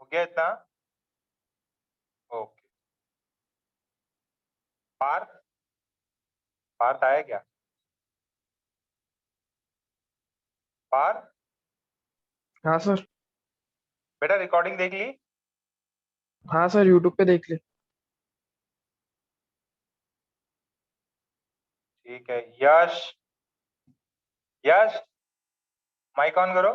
हो गया इतना? ओके। पार्थ, पार्थ आया क्या? पार्थ, हाँ सर। बेटा रिकॉर्डिंग देख ली? हाँ सर, यूट्यूब पे देख ले। ठीक है। यश, यश माइक ऑन करो।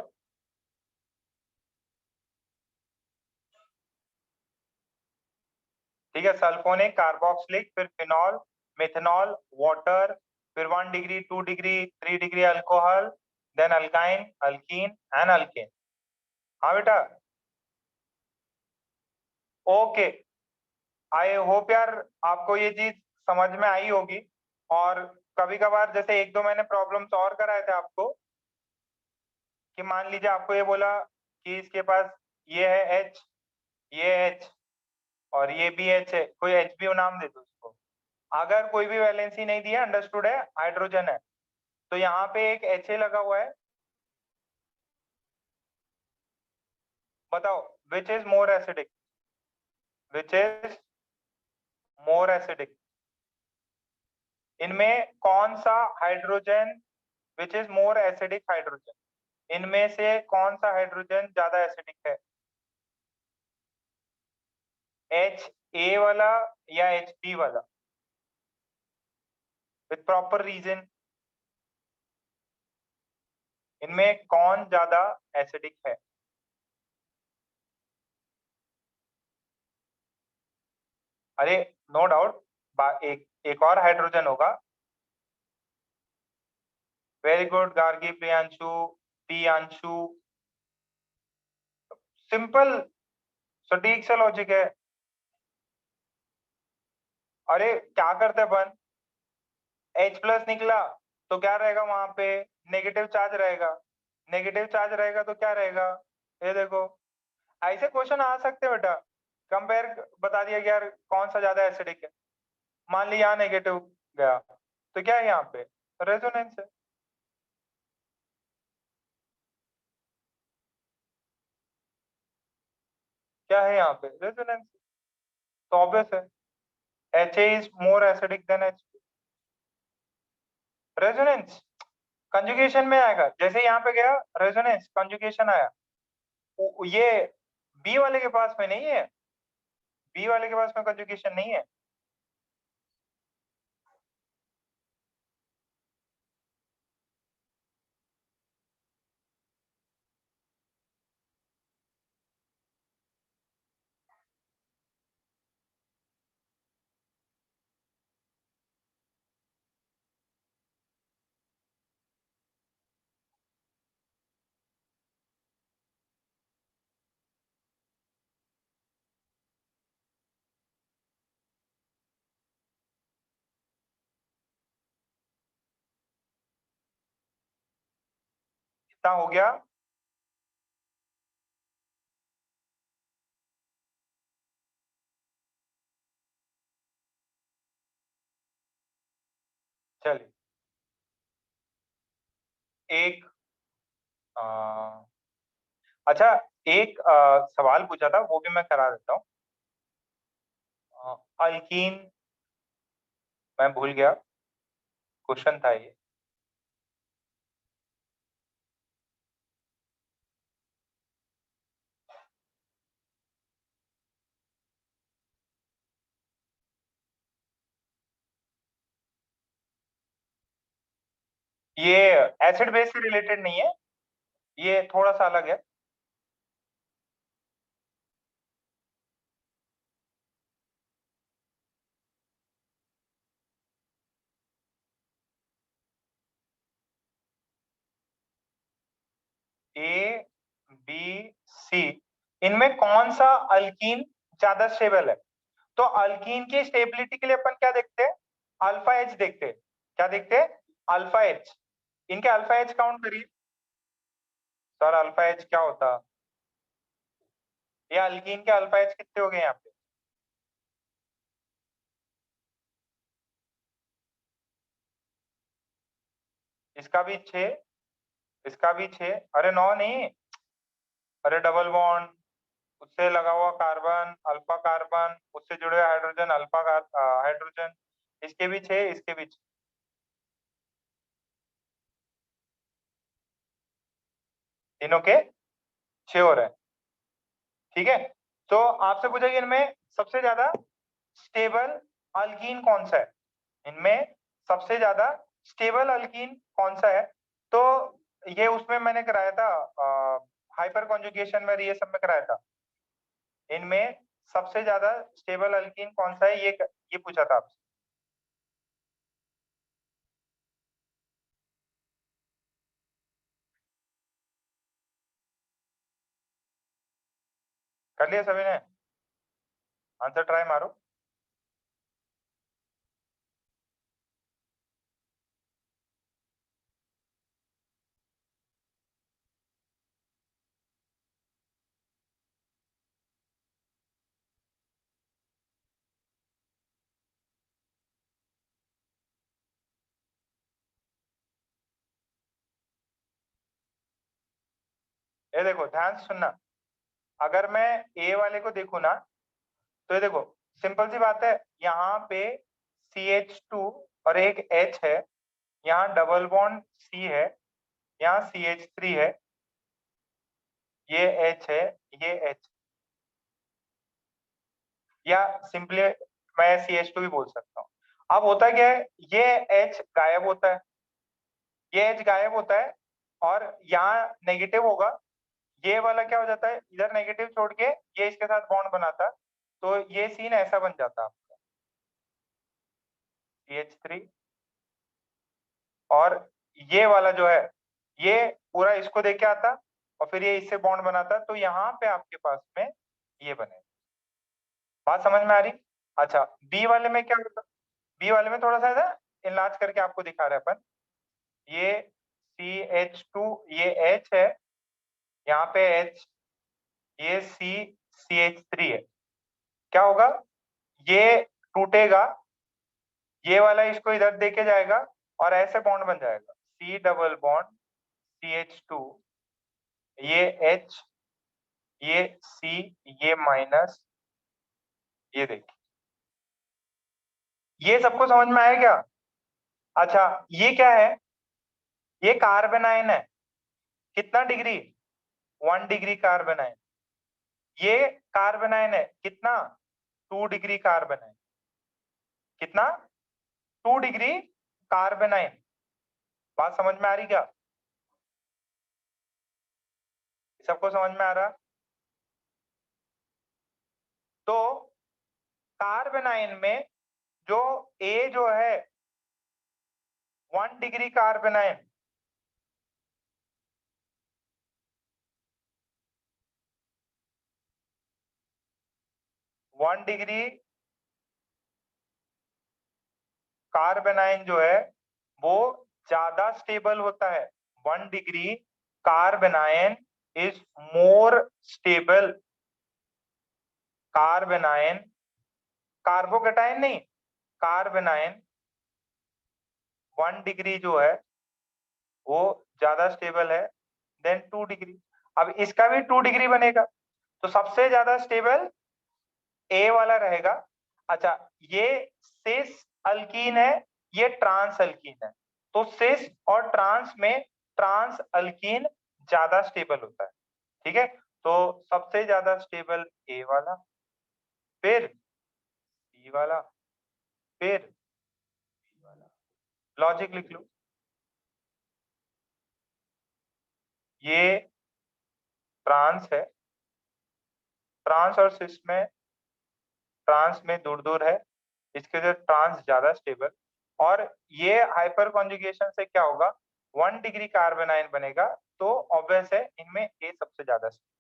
ठीक है, सल्फोनिक, कार्बोक्सिलिक, फिर फिनॉल, मिथेनॉल, वाटर, फिर 1 degree, 2 degree, 3 degree alcohol, then alkyne, alkene and alkane. हाँ बेटा, ओके। आई होप यार आपको ये चीज समझ में आई होगी। और कभी कभार जैसे 1-2 मैंने प्रॉब्लम्स और कराए थे आपको, कि मान लीजिए आपको ये बोला कि इसके पास ये है H, ये H और ये भी H है, कोई H भी नाम दे दो इसको। अगर कोई भी वैलेंसी नहीं दिया, अंडरस्टूड है, हाइड्रोजन है, तो यहाँ पे एक Ha लगा हुआ है। बताओ which is more acidic, which is more acidic? इनमें कौन सा hydrogen, which is more acidic hydrogen, इनमें से कौन सा हाइड्रोजन ज्यादा एसिडिक है? HA वाला या HB वाला? विथ प्रॉपर रीजन, इनमें कौन ज्यादा एसिडिक है? अरे नो डाउट, एक और हाइड्रोजन होगा। Very good Gargi, Priyanshu, Priyanshu. Simple सटीक सा लॉजिक है। अरे क्या करते अपन, H+ निकला तो क्या रहेगा वहां पे, नेगेटिव चार्ज रहेगा। नेगेटिव चार्ज रहेगा तो क्या रहेगा, ये देखो, ऐसे क्वेश्चन आ सकते हैं बेटा। कंपेयर बता दिया कि यार कौन सा ज्यादा एसिडिक है, मान लिया यहाँ नेगेटिव गया, तो क्या है यहाँ पे, रेजोनेंस है। क्या है यहाँ पे, रेजोनेंस। तो ऑब्वियस है HA is more acidic then H। Resonance conjugation में आएगा, जैसे यहाँ पे गया रेजोनेंस कंजुगेशन आया। ये बी वाले के पास में नहीं है, बी वाले के पास में कंजुगेशन नहीं है। कितना हो गया, चलिए एक अच्छा, एक सवाल पूछा था वो भी मैं करा देता हूँ। अल्कीन, मैं भूल गया, क्वेश्चन था ये एसिड बेस से रिलेटेड नहीं है, ये थोड़ा सा अलग है। ए बी सी, इनमें कौन सा अल्कीन ज्यादा स्टेबल है। तो अल्कीन की स्टेबिलिटी के लिए अपन क्या देखते हैं, अल्फा एच देखते हैं। क्या देखते हैं, अल्फा एच। इनके अल्फा एच काउंट करिए। सर अल्फा एच क्या होता, ये अल्कीन के अल्फा एच कितने हो गए यहाँ पे, इसका भी 6, इसका भी 6, अरे 9 नहीं, अरे डबल बॉन्ड, उससे लगा हुआ कार्बन अल्फा कार्बन, उससे जुड़े हुए हाइड्रोजन अल्फा हाइड्रोजन, इसके भी 6, इसके भी 6। तीनों के 6 हो रहे हैं, ठीक है। तो आपसे पूछा कि इनमें सबसे ज्यादा स्टेबल अल्कीन कौन सा है, इनमें सबसे ज्यादा स्टेबल अल्कीन कौन सा है। तो ये उसमें मैंने कराया था, हाइपर कॉन्जुगेशन में, ये सब में कराया था। इनमें सबसे ज्यादा स्टेबल अल्कीन कौन सा है, ये पूछा था आपसे। कर लिया सभी ने, आंसर ट्राई मारो। ये देखो ध्यान से सुनना, अगर मैं ए वाले को देखूं ना, तो ये देखो सिंपल सी बात है, यहाँ पे CH2 और एक H है, यहाँ डबल बॉन्ड C है, यहाँ CH3 है, ये H है, ये H, या सिंपली मैं CH2 भी बोल सकता हूँ। अब होता क्या है, ये H गायब होता है, ये H गायब होता है, और यहाँ नेगेटिव होगा, ये वाला क्या हो जाता है, इधर नेगेटिव छोड़ के ये इसके साथ बॉन्ड बनाता, तो ये सीन ऐसा बन जाता आपका, CH3, और ये वाला जो है ये पूरा इसको देके आता, और फिर ये इससे बॉन्ड बनाता, तो यहाँ पे आपके पास में ये बने। बात समझ में आ रही। अच्छा बी वाले में क्या होता, बी वाले में थोड़ा सा इलाज करके आपको दिखा रहे हैं अपन। ये CH2, ये H है, यहाँ पे H, ये CH3 है। क्या होगा, ये टूटेगा, ये वाला इसको इधर देके जाएगा और ऐसे बॉन्ड बन जाएगा, C डबल बॉन्ड CH2, ये H, ये C, ये माइनस, ये देखिए, ये सबको समझ में आया क्या? अच्छा, ये क्या है, ये कार्बन आयन है, कितना डिग्री, 1 डिग्री कार्बन आयन। ये कार्बन आयन है कितना, 2 डिग्री कार्बन आयन, कितना, 2 डिग्री कार्बन आयन। बात समझ में आ रही क्या, सबको समझ में आ रहा? तो कार्बन आयन में जो A जो है 1 degree carbon ion, one degree carbon ion जो है वो ज्यादा स्टेबल होता है। 1 degree carbon ion is more stable. Carbon ion, carbocation नहीं, कार्बन आयन 1 डिग्री जो है वो ज्यादा स्टेबल है देन 2 डिग्री। अब इसका भी 2 डिग्री बनेगा, तो सबसे ज्यादा स्टेबल ए वाला रहेगा। अच्छा, ये सिस अल्कीन है, ये ट्रांस अल्कीन है, तो सिस और ट्रांस में ट्रांस अल्कीन ज्यादा स्टेबल होता है। ठीक है, तो सबसे ज्यादा स्टेबल ए वाला, फिर सी वाला, फिर बी वाला। लॉजिक लिख लो, ये ट्रांस है, ट्रांस और सिस में, ट्रांस में दूर दूर है, इसके जो ट्रांस ज्यादा स्टेबल, और ये हाइपर कॉन्जुगेशन से क्या होगा, 1 डिग्री कार्बन आयन बनेगा, तो ऑब्वियस है इनमें ए सबसे ज्यादा stable।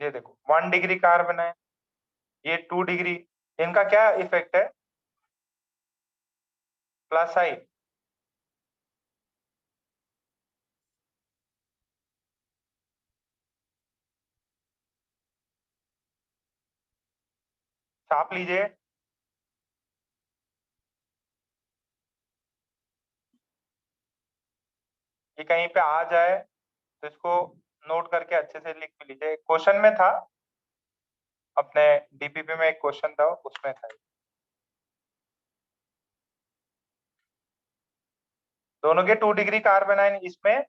ये देखो 1 डिग्री कार्बन आयन, ये 2 डिग्री, इनका क्या इफेक्ट है, प्लस आई, छाप लीजिए। ये कहीं पे आ जाए तो इसको नोट करके अच्छे से लिख भी लीजिए, क्वेश्चन में था, अपने डीपीपी में एक क्वेश्चन था उसमें था। दोनों के 2 डिग्री कार्बन आयन, इसमें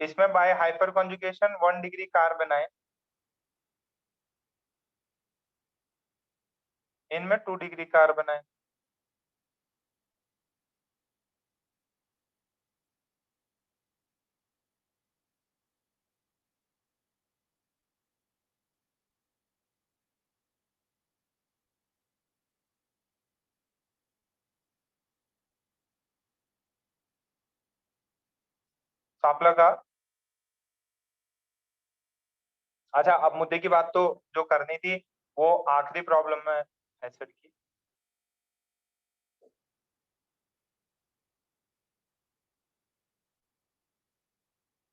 इसमें by hyperconjugation 1 degree carbon ion, इनमें 2 डिग्री कार्बन आयन। साफ लगा? अच्छा, अब मुद्दे की बात तो जो करनी थी वो आखिरी प्रॉब्लम है एसिड की।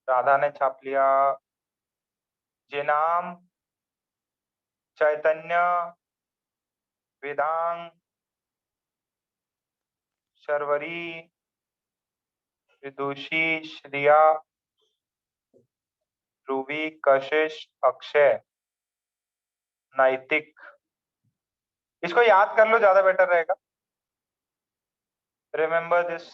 राधा ने छाप लिया, जेनाम, चैतन्य, वेदांग, शर्वरी, विदुषी, श्रिया, ध्रुवी, कशिश, अक्षय, नैतिक। इसको याद कर लो, ज्यादा बेटर रहेगा। Remember this.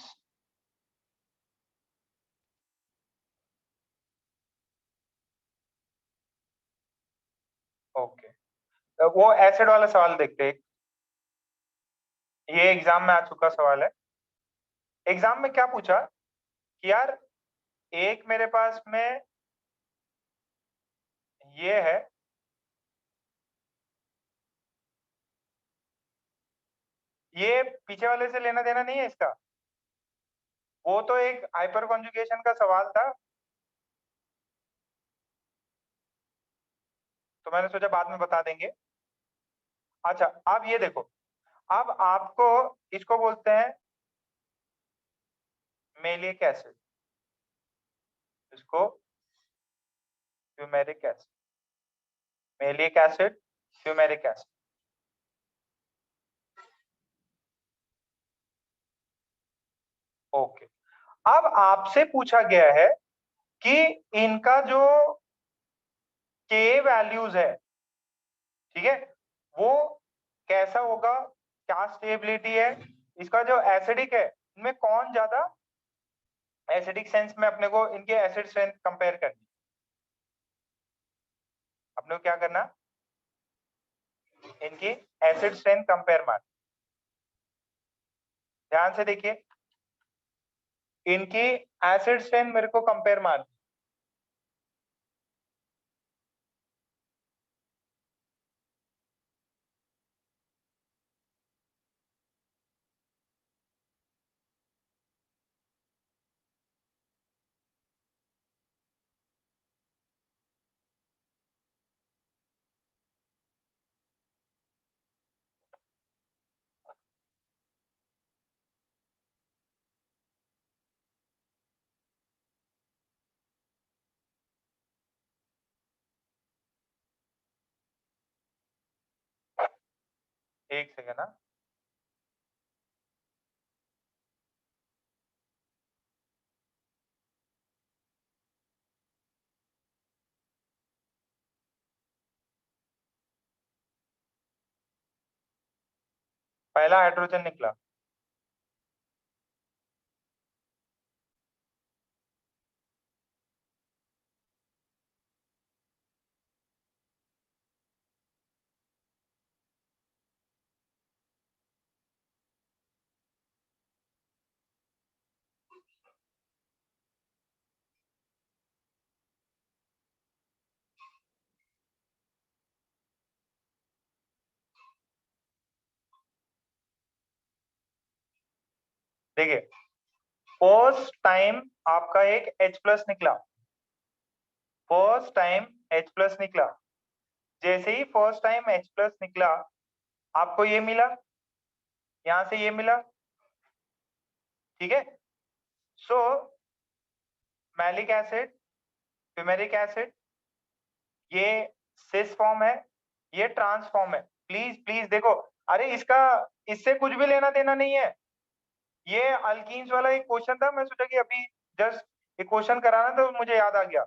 ओके, वो एसिड वाला सवाल देखते हैं। ये एग्जाम में आ चुका सवाल है। एग्जाम में क्या पूछा कि यार एक मेरे पास में ये है, ये पीछे वाले से लेना देना नहीं है इसका, वो तो एक हाइपर कॉन्जुगेशन का सवाल था, तो मैंने सोचा बाद में बता देंगे। अच्छा अब ये देखो, अब आपको इसको बोलते हैं मेलिक एसिड, इसको fumaric acid, malic acid, fumaric acid. Okay, अब आपसे पूछा गया है कि इनका जो के वैल्यूज है, ठीक है, वो कैसा होगा, क्या स्टेबिलिटी है, इसका जो एसिडिक है इनमें कौन ज्यादा एसिडिक सेंस में अपने को इनके एसिड स्ट्रेंथ कंपेयर करनी, अपने को क्या करना, इनकी एसिड स्ट्रेंथ कंपेयर मार। ध्यान से देखिए, इनकी एसिड स्ट्रेंथ मेरे को कंपेयर मार। एक सेकेंड ना, पहला हाइड्रोजन निकला, देखिए फर्स्ट टाइम आपका एक H+ निकला, फर्स्ट टाइम H+ निकला, जैसे ही फर्स्ट टाइम H+ निकला आपको ये मिला, यहां से ये मिला, ठीक है। सो मैलिक एसिड, फ्यूमेरिक एसिड, ये सिस फॉर्म है, ये ट्रांस फॉर्म है। प्लीज प्लीज देखो, अरे इसका इससे कुछ भी लेना देना नहीं है, ये अल्कीन्स वाला एक क्वेश्चन था, मैं सोचा कि अभी जस्ट एक क्वेश्चन कराना तो मुझे याद आ गया,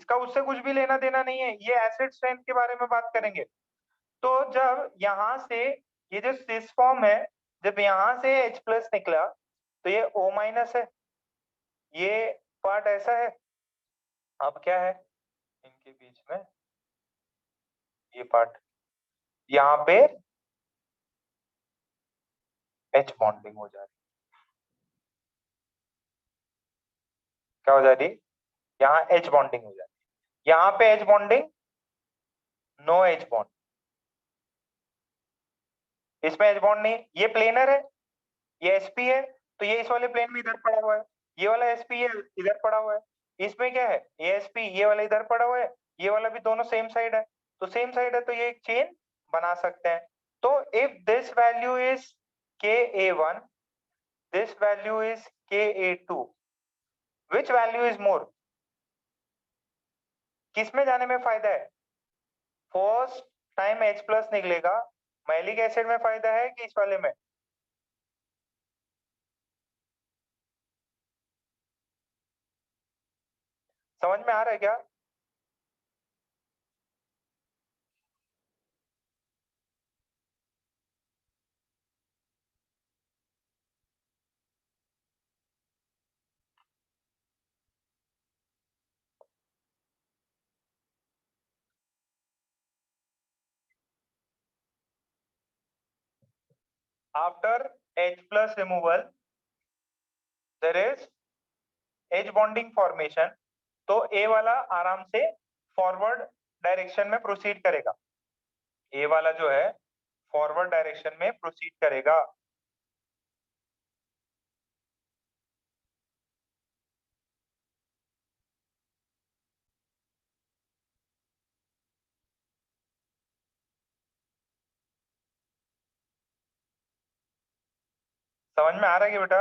इसका उससे कुछ भी लेना देना नहीं है, ये एसिड स्ट्रेंथ के बारे में बात करेंगे। तो जब यहां से ये जो सिस फॉर्म है, जब यहां से H+ निकला तो ये O- है, ये पार्ट ऐसा है, अब क्या है इनके बीच में, ये पार्ट यहाँ पे H बॉन्डिंग हो जा रही, क्या हो जा रही, यहाँ H बॉन्डिंग हो जा रही, यहाँ पे H bonding, no H bond, इसमें H बॉन्ड नहीं, ये प्लेनर है, ये sp है, तो ये इस वाले प्लेन में इधर पड़ा हुआ है, ये वाला sp है इधर पड़ा हुआ है, इसमें क्या है, ये sp ये वाला इधर पड़ा हुआ है, ये वाला भी दोनों सेम साइड है, तो सेम साइड है तो ये एक चेन बना सकते हैं। तो if this value is Ka1, this value is Ka2, which value is more, किसमें जाने में फायदा है, फर्स्ट टाइम H+ निकलेगा, मैलिक एसिड में फायदा है कि इस वाले में, समझ में आ रहा है क्या। After H+ removal there is H bonding formation, तो ए वाला आराम से फॉरवर्ड डायरेक्शन में प्रोसीड करेगा, ए वाला जो है फॉरवर्ड डायरेक्शन में प्रोसीड करेगा। समझ में आ रहा है कि बेटा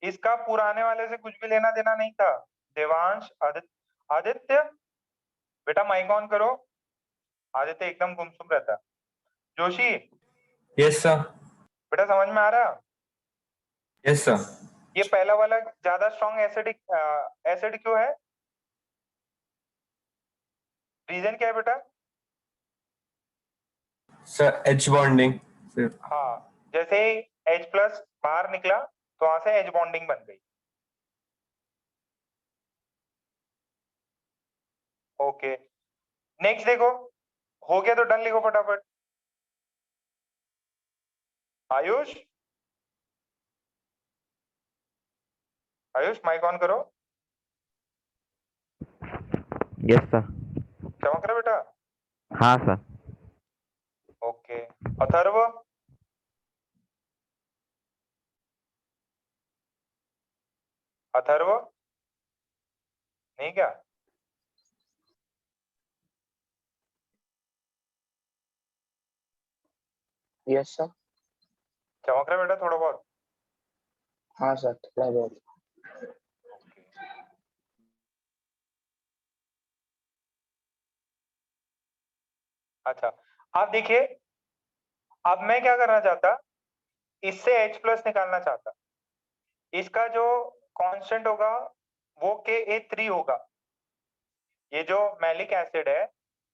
इसका पुराने वाले से कुछ भी लेना देना नहीं था। देवांश, आदित्य बेटा माइक ऑन करो। आदित्य एकदम गुमसुम रहता है। Joshi yes sir. बेटा समझ में आ रहा है? Yes sir. ये पहला वाला ज्यादा स्ट्रॉन्ग एसिडिक एसिड क्यों है? रीजन क्या है बेटा? Sir H bonding. हाँ, जैसे ही H प्लस बाहर निकला तो वहां से H बॉन्डिंग बन गई। ओके, नेक्स्ट देखो, हो गया तो डन लिखो फटाफट। आयुष, आयुष माइक ऑन करो। Yes sir. चमक रहा बेटा? हाँ सर। ओके, अथर्व, अथर्व नहीं क्या? Yes sir. चमक रहा बेटा थोड़ा बहुत? हाँ सर, थोड़ा बहुत। अच्छा, आप देखिए, अब मैं क्या करना चाहता, इससे H प्लस निकालना चाहता। इसका जो कांस्टेंट होगा वो Ka3 होगा। ये जो मैलिक एसिड है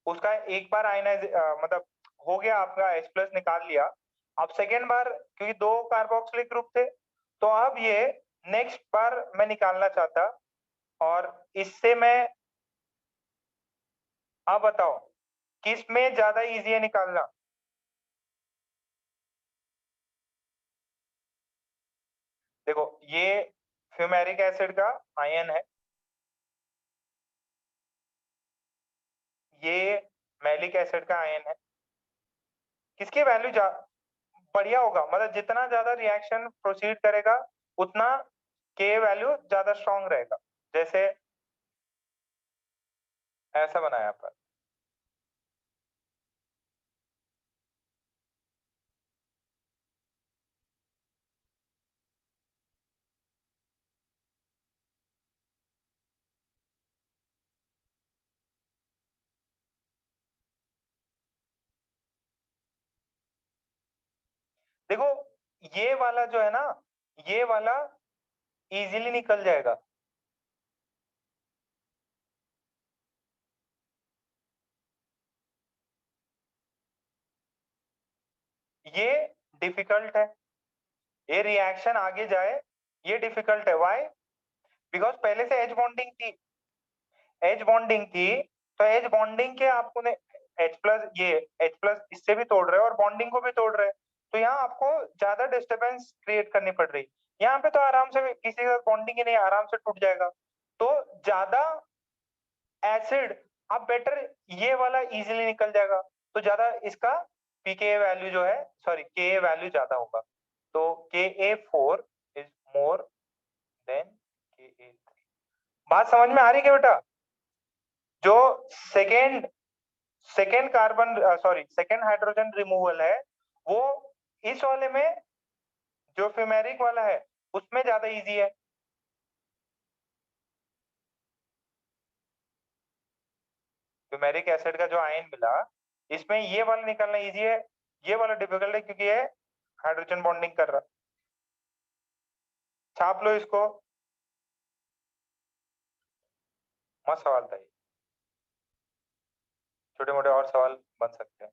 उसका एक बार आयनाइज मतलब हो गया, आपका H प्लस निकाल लिया। अब सेकेंड बार, क्योंकि 2 कार्बोक्सिलिक ग्रुप थे, तो अब ये नेक्स्ट बार मैं निकालना चाहता, और इससे मैं, अब बताओ किस में ज्यादा इजी है निकालना? देखो ये फ्यूमेरिक एसिड का आयन है, ये मैलिक एसिड का आयन है। किसकी वैल्यू बढ़िया होगा, मतलब जितना ज्यादा रिएक्शन प्रोसीड करेगा उतना के वैल्यू ज्यादा स्ट्रांग रहेगा। जैसे ऐसा बनाया पर, देखो ये वाला जो है ना, ये वाला इजीली निकल जाएगा। ये डिफिकल्ट है, ये रिएक्शन आगे जाए ये डिफिकल्ट है। व्हाई? बिकॉज पहले से एच बॉन्डिंग थी, एच बॉन्डिंग थी, तो एच बॉन्डिंग के आपको ने H प्लस, ये H प्लस इससे भी तोड़ रहे हैं और बॉन्डिंग को भी तोड़ रहे हैं, तो यहाँ आपको ज्यादा डिस्टरबेंस क्रिएट करनी पड़ रही। यहाँ पे तो आराम से किसी का बॉन्डिंग ही नहीं, आराम से टूट जाएगा। तो ज्यादा एसिड, अब बेटर ये वाला इजीली निकल जाएगा, तो ज्यादा इसका pKa वैल्यू जो है, सॉरी Ka वैल्यू ज्यादा होगा, तो Ka4 is more than Ka3। बात समझ में आ रही है क्या बेटा? जो second second carbon sorry second hydrogen removal है वो इस वाले में, जो फ्यूमेरिक वाला है उसमें ज्यादा इजी है। फ्यूमेरिक एसिड का जो आयन मिला, इसमें ये वाला निकालना इजी है, ये वाला डिफिकल्ट है क्योंकि ये हाइड्रोजन बॉन्डिंग कर रहा। छाप लो इसको, मस्त सवाल था ये, छोटे मोटे और सवाल बन सकते हैं।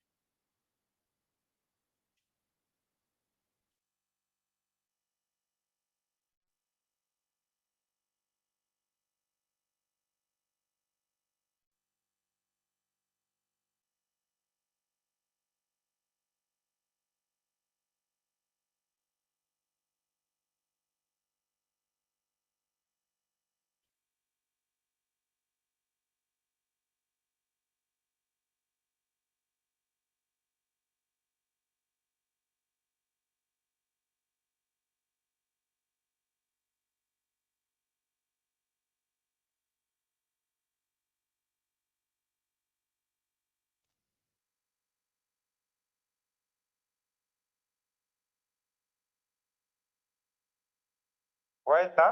हुआ इतना?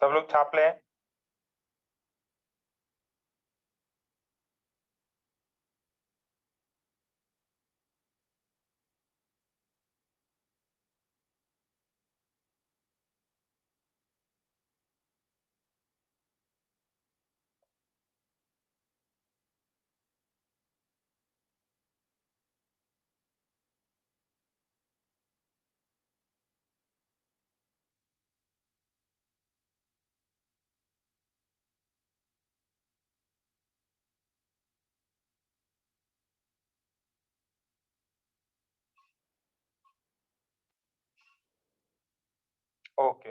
सब लोग छाप ले। ओके,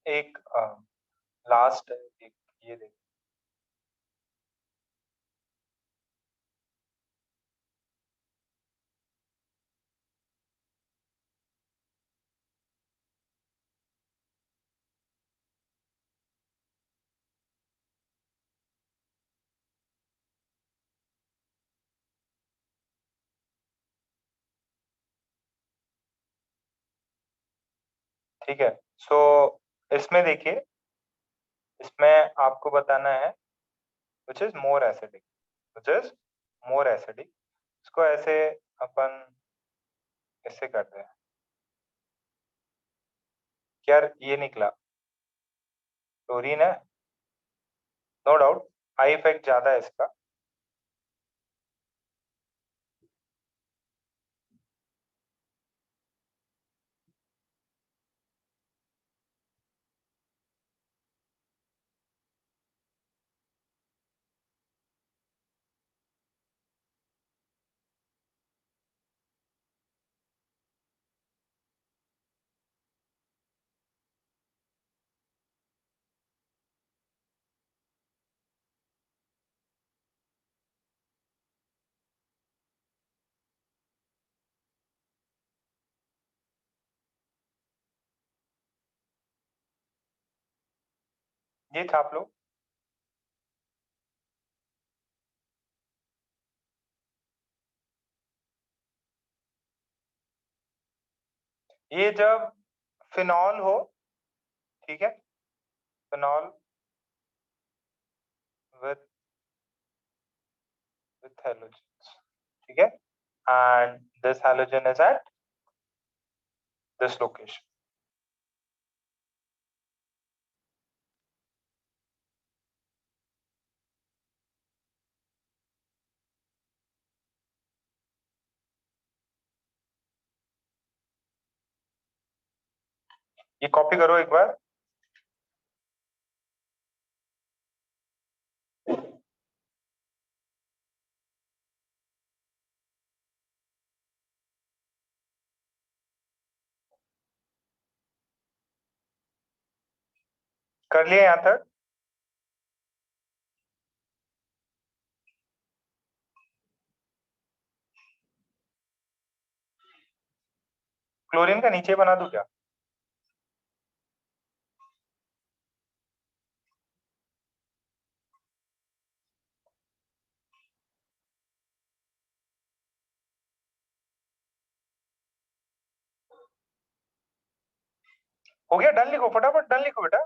एक लास्ट एक ये देख। ठीक है, सो इसमें देखिए, इसमें आपको बताना है which is more acidic, which is more acidic. इसको ऐसे अपन इससे करते हैं। क्या ये निकला? क्लोरीन है, नो डाउट आई इफेक्ट ज्यादा है इसका। ये छाप लो। ये जब फिनॉल हो, ठीक है, फिनॉल विथ halogens, ठीक है, and this halogen is at this location. ये कॉपी करो एक बार। कर लिए यहाँ तक? क्लोरीन का नीचे बना दूं क्या? हो गया, डन लिखो, फटाफट डन लिखो बेटा।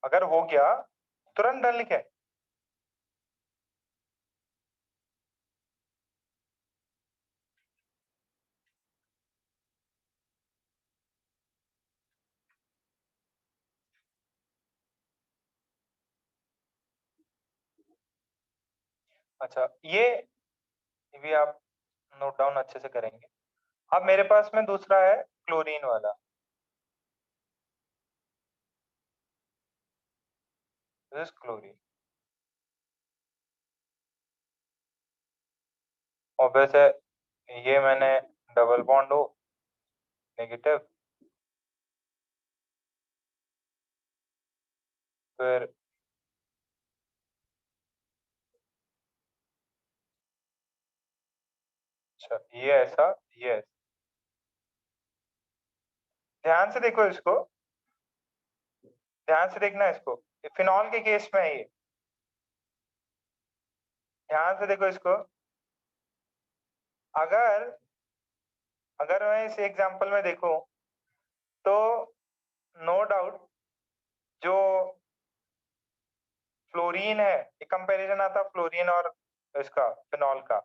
अगर हो गया तुरंत डन लिखे। अच्छा, ये भी आप नोट डाउन अच्छे से करेंगे। अब मेरे पास में दूसरा है क्लोरीन वाला। दिस क्लोरीन, ऑब्वियस है ये मैंने डबल बॉन्ड हो नेगेटिव, फिर अच्छा ये ऐसा, ये ऐसा। ध्यान से देखो इसको, ध्यान से देखना इसको, फिनॉल के केस में है ये, ध्यान से देखो इसको। अगर अगर मैं इस एग्जांपल में देखूं तो नो डाउट जो फ्लोरीन है, एक कंपैरिजन आता फ्लोरीन और इसका फिनॉल का,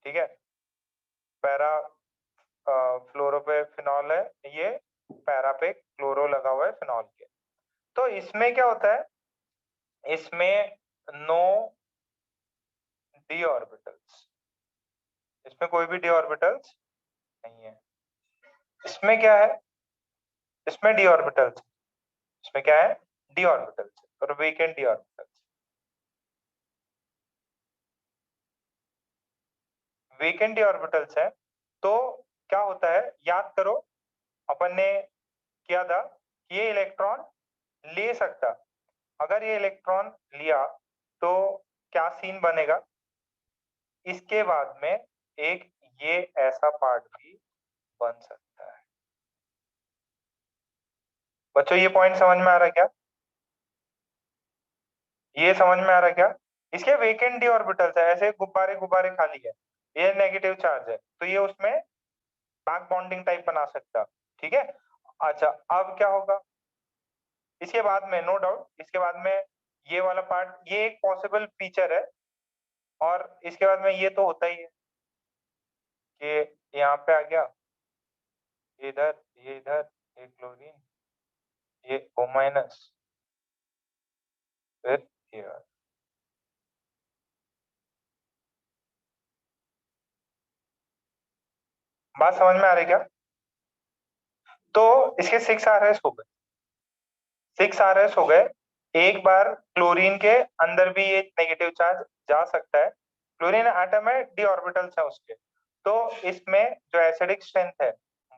ठीक है, पैरा फ्लोरो पे फिनॉल है, ये पैरा पे क्लोरो लगा हुआ है फिनॉल के। तो इसमें क्या होता है, इसमें नो डी ऑर्बिटल्स, इसमें कोई भी डी ऑर्बिटल्स नहीं है। इसमें क्या है, इसमें डी ऑर्बिटल्स, इसमें क्या है, डी ऑर्बिटल्स और vacant D orbitals. Vacant D orbitals है तो क्या होता है, याद करो अपन ने किया था कि ये इलेक्ट्रॉन ले सकता, अगर ये इलेक्ट्रॉन लिया तो क्या सीन बनेगा, इसके बाद में एक ये ऐसा पार्ट भी बन सकता है। बच्चों ये पॉइंट समझ में आ रहा है क्या, ये समझ में आ रहा है क्या? इसके वेकेंट डी ऑर्बिटल्स है, ऐसे गुब्बारे गुब्बारे खाली है, ये नेगेटिव चार्ज है, तो ये उसमें बैक बॉन्डिंग टाइप बना सकता, ठीक है। अच्छा अब क्या होगा, इसके बाद में नो डाउट, इसके बाद में ये वाला पार्ट, ये एक पॉसिबल फीचर है, और इसके बाद में ये तो होता ही है कि यहाँ पे आ गया, इधर ये, इधर ये क्लोरीन, ये O माइनस, फिर ये वाला। बात समझ में आ रही क्या? तो इसके 6 RS हो गए, 6 RS हो गए। एक बार क्लोरीन के अंदर भी ये नेगेटिव चार्ज जा सकता है, क्लोरीन एटम है, डी ऑर्बिटल्स है उसके, तो इसमें जो एसिडिक स्ट्रेंथ है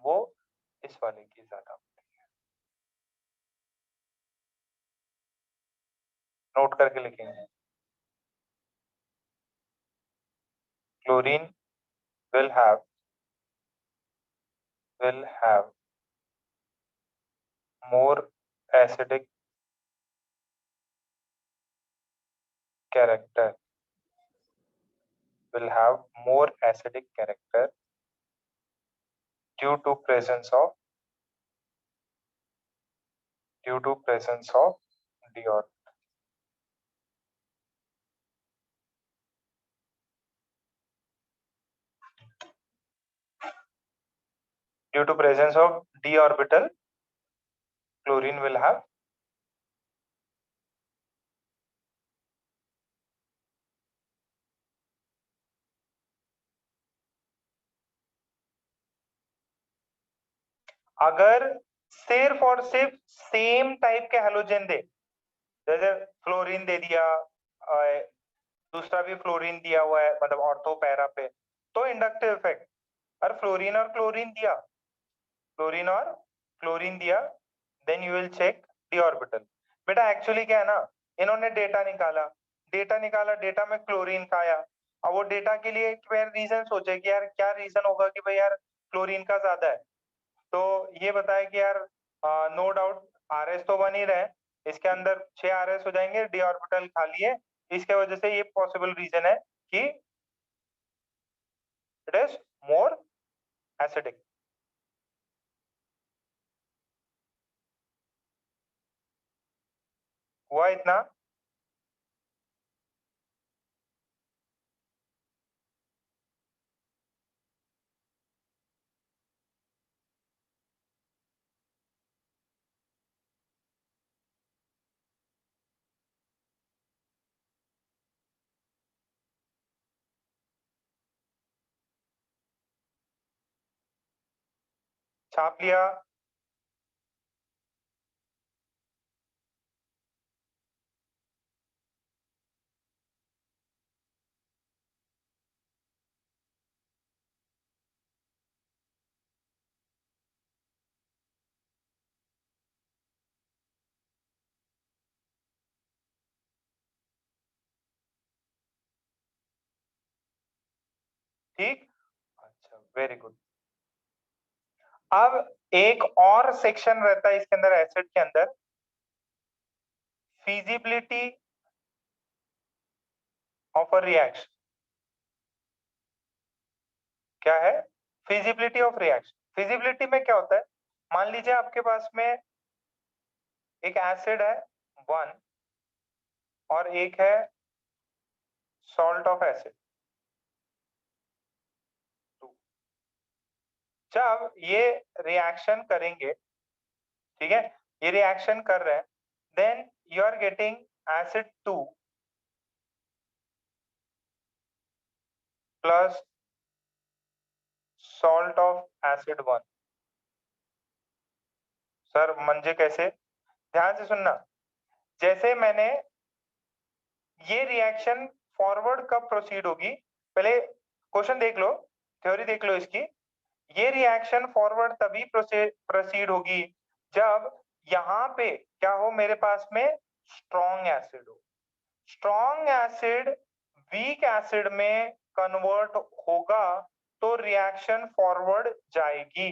वो इस वाले की ज्यादा, नोट करके लिखेंगे। Chlorine will have more acidic character, will have more acidic character due to presence of dior, due to presence of d orbital, chlorine will have अगर सिर्फ और सिर्फ सेम टाइप के हेलोजन दे, जैसे फ्लोरीन दे दिया, दूसरा भी फ्लोरीन दिया हुआ है, मतलब ऑर्थो पैरा पे, तो इंडक्टिव इफेक्ट। और फ्लोरीन और क्लोरीन दिया, क्लोरीन और क्लोरीन दिया, then you will check D orbital. बेटा एक्चुअली क्या है ना, इन्होंने डेटा निकाला, डेटा में क्लोरीन का आया। अब वो डेटा के लिए फिर रीजन सोचे कि यार क्या रीजन होगा कि भाई यार क्लोरीन का ज्यादा है, तो ये बताया कि यार नो डाउट RS तो बन ही रहे, इसके अंदर 6 RS हो जाएंगे, डी ऑर्बिटल खाली है, इसके वजह से ये पॉसिबल रीजन है कि इट इज मोर एसिडिक। हुआ इतना? छाप लिया। ठीक, अच्छा वेरी गुड। अब एक और सेक्शन रहता है इसके अंदर, एसिड के अंदर, feasibility of a reaction। क्या है? feasibility of reaction। feasibility में क्या होता है, मान लीजिए आपके पास में एक एसिड है 1 और एक है सॉल्ट ऑफ एसिड 2। जब ये रिएक्शन करेंगे, ठीक है, ये रिएक्शन कर रहे हैं, then you are getting acid 2 plus salt of acid 1। Sir म्हणजे कैसे? ध्यान से सुनना। जैसे मैंने ये रिएक्शन फॉरवर्ड कब प्रोसीड होगी, पहले क्वेश्चन देख लो, थ्योरी देख लो इसकी। ये रिएक्शन फॉरवर्ड तभी प्रोसीड होगी जब यहाँ पे क्या हो, मेरे पास में स्ट्रॉन्ग एसिड हो। स्ट्रॉन्ग एसिड वीक एसिड में कन्वर्ट होगा तो रिएक्शन फॉरवर्ड जाएगी।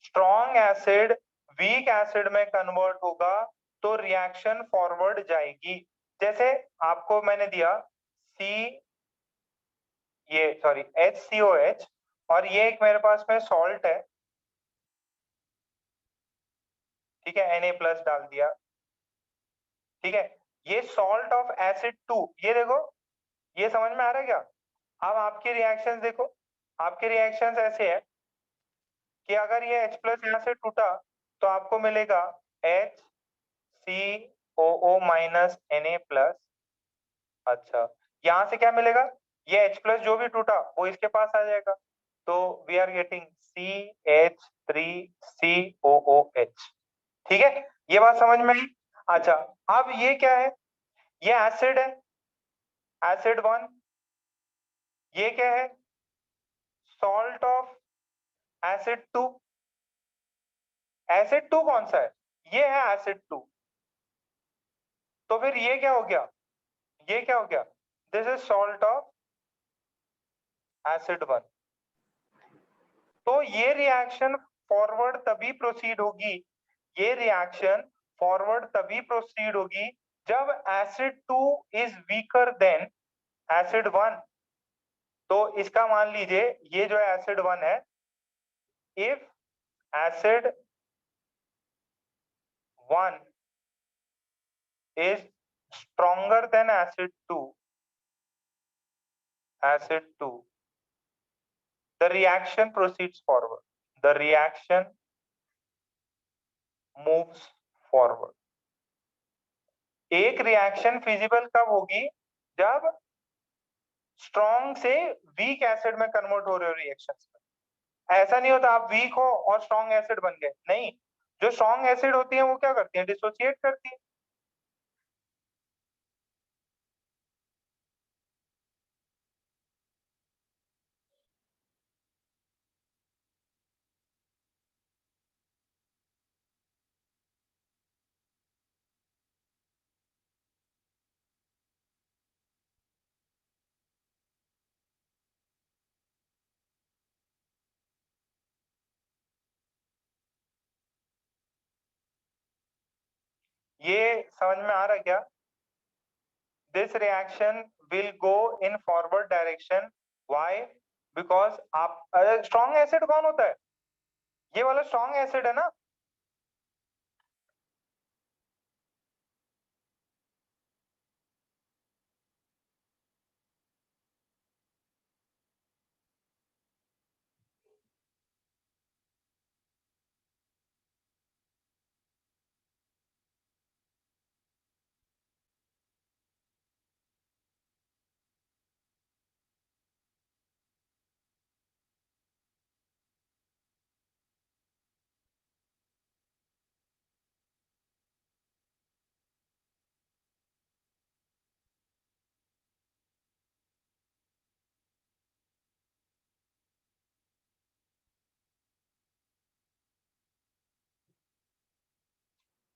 स्ट्रॉन्ग एसिड वीक एसिड में कन्वर्ट होगा तो रिएक्शन फॉरवर्ड जाएगी। जैसे आपको मैंने दिया HCOH और ये एक मेरे पास में सॉल्ट है, ठीक है, Na+ डाल दिया, ठीक है, ये सॉल्ट ऑफ एसिड 2, ये देखो, ये समझ में आ रहा है क्या? अब आपके रिएक्शंस देखो, आपके रिएक्शंस ऐसे है कि अगर ये H+ यहाँ से टूटा तो आपको मिलेगा HCOO- Na+। अच्छा, यहाँ से क्या मिलेगा, ये H+ जो भी टूटा वो इसके पास आ जाएगा, तो वी आर गेटिंग CH3COOH। ठीक है, ये बात समझ में आई? अच्छा, अब ये क्या है, ये एसिड है, एसिड 1, ये क्या है, सॉल्ट ऑफ एसिड 2। एसिड 2 कौन सा है, ये है एसिड 2। तो फिर ये क्या हो गया, ये क्या हो गया, this is salt of acid 1। तो ये रिएक्शन फॉरवर्ड तभी प्रोसीड होगी, ये रिएक्शन फॉरवर्ड तभी प्रोसीड होगी जब acid 2 is weaker then acid 1। तो इसका मान लीजिए ये जो एसिड 1 है, if acid 1 is stronger than acid 2, the reaction proceeds forward, the reaction moves forward। एक रिएक्शन फिजिबल कब होगी, जब स्ट्रॉन्ग से वीक एसिड में कन्वर्ट हो रहे हो रिएक्शंस में। ऐसा नहीं होता आप वीक हो और स्ट्रॉन्ग एसिड बन गए, नहीं, जो स्ट्रॉन्ग एसिड होती है वो क्या करती है, डिसोसिएट करती है। ये समझ में आ रहा है क्या? This reaction will go in forward direction। Why? Because आप स्ट्रॉन्ग एसिड कौन होता है, ये वाला स्ट्रॉन्ग एसिड है ना।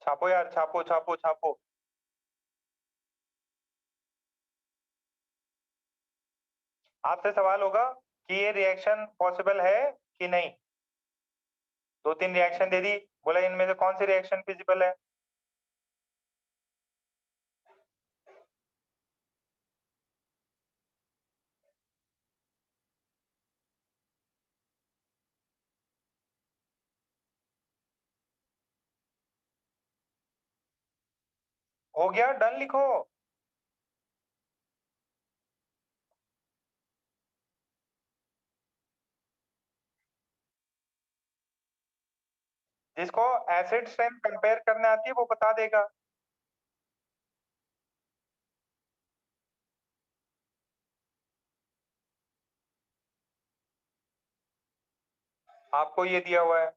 छापो यार, छापो छापो छापो। आपसे सवाल होगा कि ये रिएक्शन पॉसिबल है कि नहीं। 2-3 रिएक्शन दे दी, बोला इनमें से कौन सी रिएक्शन फिजिबल है। हो गया, डन लिखो। जिसको एसिड स्ट्रेंथ कंपेयर करने आती है वो बता देगा। आपको ये दिया हुआ है।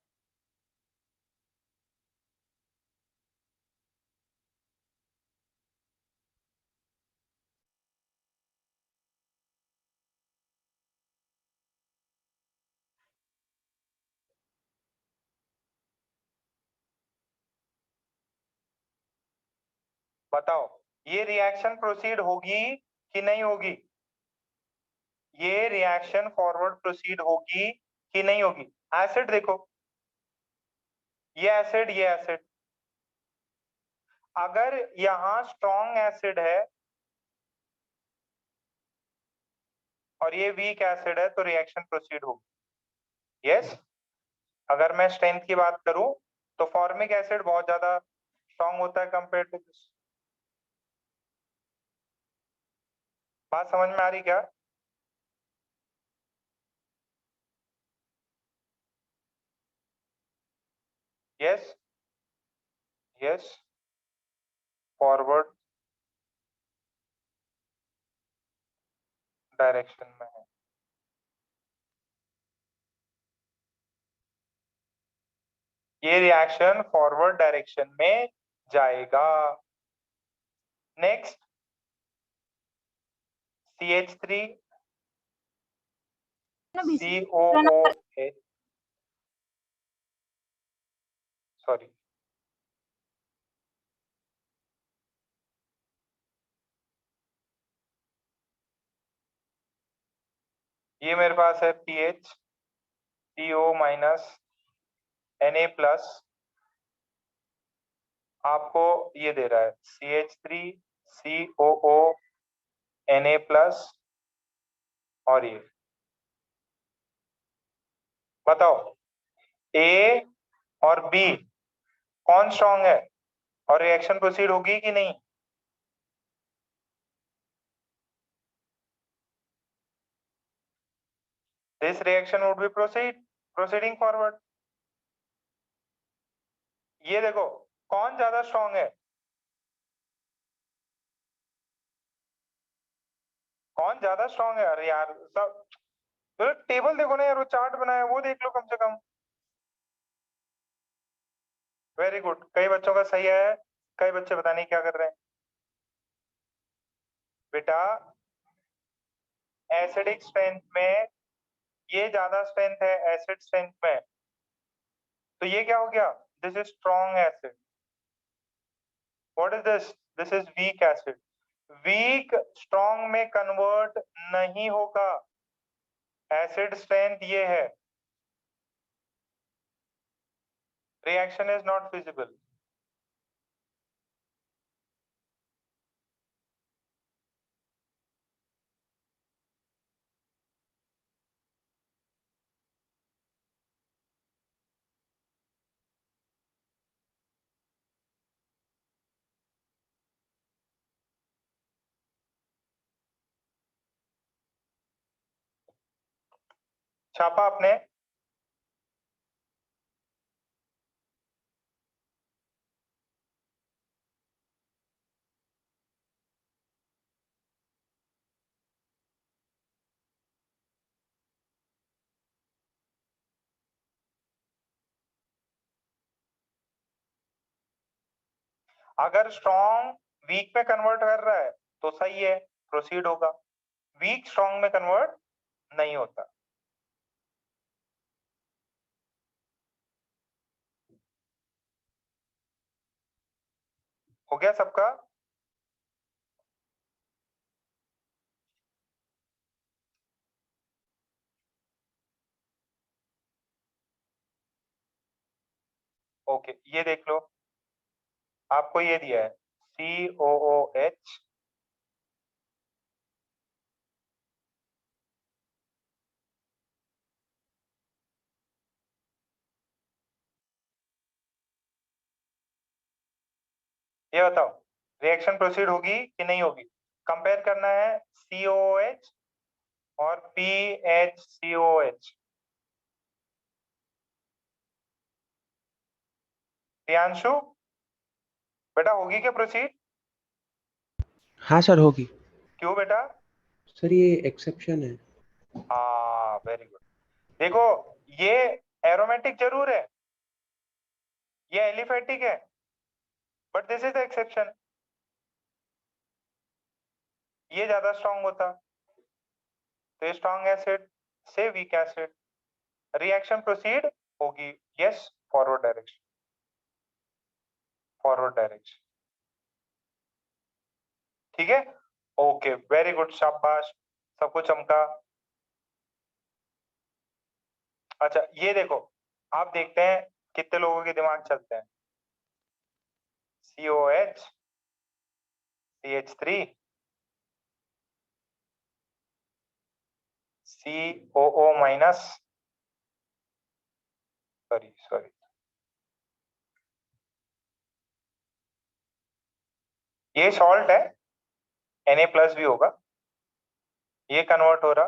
बताओ ये रिएक्शन प्रोसीड होगी कि नहीं होगी। ये रिएक्शन फॉरवर्ड प्रोसीड होगी कि नहीं होगी। एसिड देखो, ये एसिड, ये एसिड। अगर यहां स्ट्रॉन्ग एसिड है और ये वीक एसिड है तो रिएक्शन प्रोसीड होगी। यस। अगर मैं स्ट्रेंथ की बात करूं तो फॉर्मिक एसिड बहुत ज्यादा स्ट्रॉन्ग होता है कंपेयर टू दिस। बात समझ में आ रही क्या? यस यस, फॉरवर्ड डायरेक्शन में है। ये रिएक्शन फॉरवर्ड डायरेक्शन में जाएगा। नेक्स्ट CH3 COOH, सॉरी, ये मेरे पास है PH CO minus Na plus, आपको ये दे रहा है CH3 COO Na प्लस, और ये बताओ A और B कौन स्ट्रॉन्ग है और रिएक्शन प्रोसीड होगी कि नहीं। This reaction would be proceeding forward. ये देखो कौन ज्यादा स्ट्रॉन्ग है, कौन ज्यादा स्ट्रॉन्ग है। अरे यार सब तो टेबल देखो ना यार, वो चार्ट बनाया वो देख लो कम से कम। वेरी गुड, कई बच्चों का सही है, कई बच्चे पता नहीं क्या कर रहे हैं। बेटा एसिडिक स्ट्रेंथ में ये ज्यादा स्ट्रेंथ है एसिड स्ट्रेंथ में, तो ये क्या हो गया, this is strong acid. What is this, this is weak acid. Weak strong में कन्वर्ट नहीं होगा, एसिड स्ट्रेंथ ये है, रिएक्शन इज नॉट फिजिबल। छापा आपने? अगर स्ट्रॉन्ग वीक में कन्वर्ट कर रहा है तो सही है, प्रोसीड होगा। वीक स्ट्रॉन्ग में कन्वर्ट नहीं होता। हो गया सबका? ओके, ये देख लो, आपको ये दिया है COOH, ये बताओ रिएक्शन प्रोसीड होगी कि नहीं होगी? कंपेयर करना है COOH और PHCOH। प्रियांशु बेटा होगी क्या प्रोसीड? हाँ सर होगी। क्यों बेटा? सर ये एक्सेप्शन है। हाँ वेरी गुड। देखो ये एरोमेटिक जरूर है, ये एलिफेटिक है, but this is the exception. ये ज्यादा स्ट्रांग होता तो स्ट्रांग एसिड से वीक एसिड, रिएक्शन प्रोसीड होगी yes, forward direction, forward direction. ठीक है, ओके वेरी गुड, शाबाश, सबको चमका। अच्छा ये देखो, आप देखते हैं कितने लोगों के दिमाग चलते हैं। COH, CH3, COO minus, sorry ये सॉल्ट है, Na प्लस भी होगा, ये कन्वर्ट हो रहा,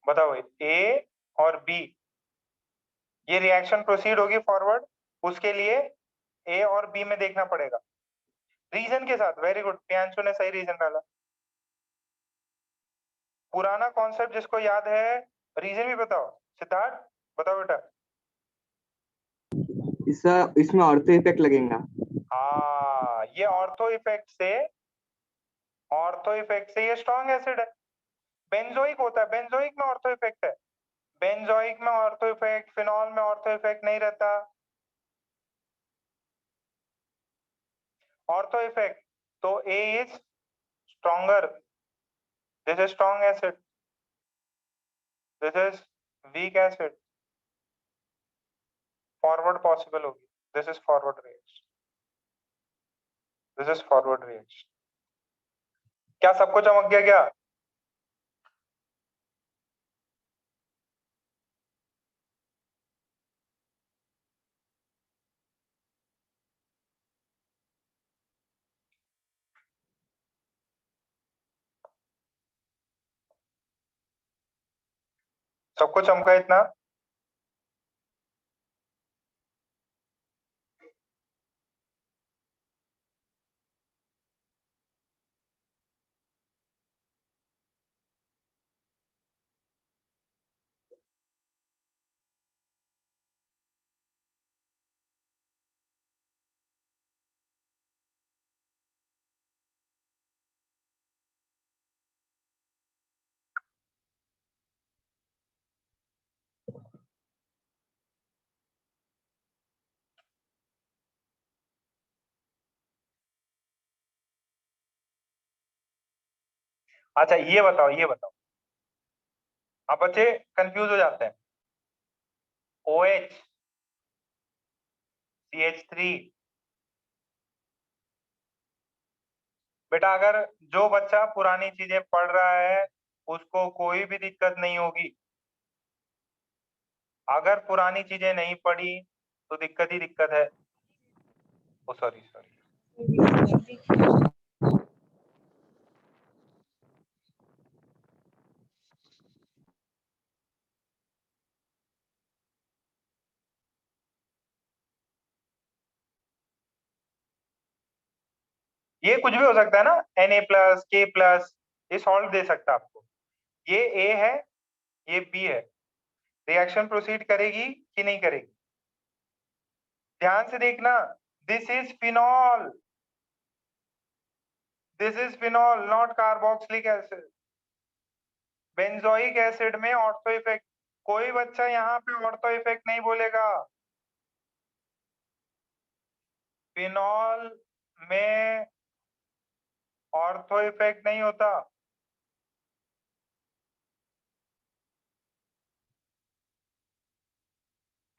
बताओ A और B, ये रिएक्शन प्रोसीड होगी फॉरवर्ड, उसके लिए A और B में देखना पड़ेगा रीजन के साथ। वेरी गुड, प्रियांशु ने सही रीजन डाला। पुराना कॉन्सेप्ट जिसको याद है, रीजन भी बताओ। सिद्धार्थ बताओ बेटा। इसमें ऑर्थो इफेक्ट लगेगा। हाँ, ये ऑर्थो इफेक्ट से ये स्ट्रॉन्ग एसिड है। बेंजोइक होता है, बेंजोइक में ऑर्थो इफेक्ट है, बेंजोइक में ऑर्थो इफेक्ट, फिनॉल में ऑर्थो इफेक्ट नहीं रहता। ऑर्थो इफेक्ट तो A is stronger, this is strong acid, this is weak acid, forward possible होगी, this is forward reaction, this is forward reaction. क्या सबको चमक गया क्या? सबको चमका इतना? अच्छा ये बताओ, ये बताओ, अब बच्चे कंफ्यूज हो जाते हैं। OH, CH3, बेटा अगर जो बच्चा पुरानी चीजें पढ़ रहा है उसको कोई भी दिक्कत नहीं होगी, अगर पुरानी चीजें नहीं पढ़ी तो दिक्कत ही दिक्कत है। ओ सॉरी ये कुछ भी हो सकता है ना, Na प्लस K प्लस, ये सॉल्व दे सकता है आपको। ये A है, ये B है, रिएक्शन प्रोसीड करेगी कि नहीं करेगी? ध्यान से देखना, this is phenol, this is phenol not carboxylic acid. Benzoic acid में ऑर्थो इफेक्ट, कोई बच्चा यहाँ पे ऑर्थो इफेक्ट नहीं बोलेगा। फिनॉल में ऑर्थो इफेक्ट नहीं होता।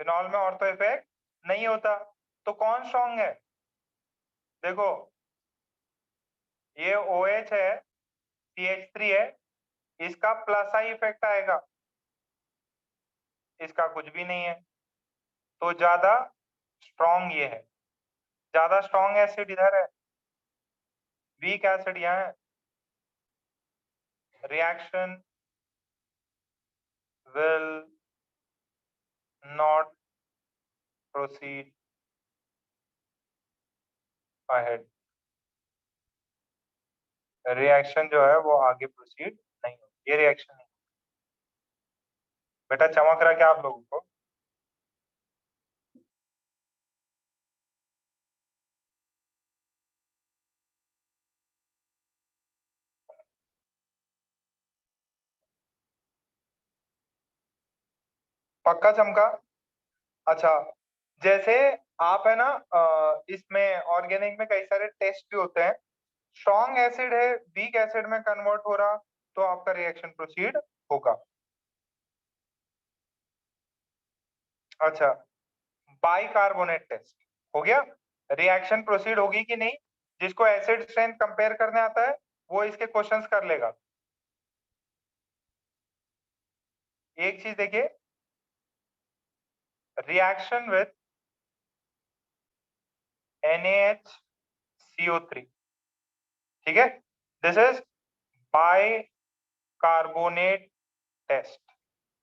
फिनॉल में ऑर्थो इफेक्ट नहीं होता। तो कौन स्ट्रॉन्ग है? देखो ये OH है, CH3 है, इसका प्लस आई इफेक्ट आएगा, इसका कुछ भी नहीं है। तो ज्यादा स्ट्रॉन्ग ये है, ज्यादा स्ट्रॉन्ग एसिड इधर है, वीक एसिड यहाँ है। Reaction will not proceed ahead। Reaction जो है वो आगे प्रोसीड नहीं होती, ये रिएक्शन नहीं। बेटा चमक रहा क्या आप लोगों को? पक्का चमका? अच्छा, जैसे आप है ना इसमें ऑर्गेनिक में कई सारे टेस्ट भी होते हैं। स्ट्रॉन्ग एसिड है वीक एसिड में कन्वर्ट हो रहा, तो आपका रिएक्शन प्रोसीड होगा। अच्छा, बाइकार्बोनेट टेस्ट हो गया, रिएक्शन प्रोसीड होगी कि नहीं, जिसको एसिड स्ट्रेंथ कंपेयर करने आता है वो इसके क्वेश्चंस कर लेगा। एक चीज देखिए, रिएक्शन विथ NaHCO3, ठीक है, this is bicarbonate test.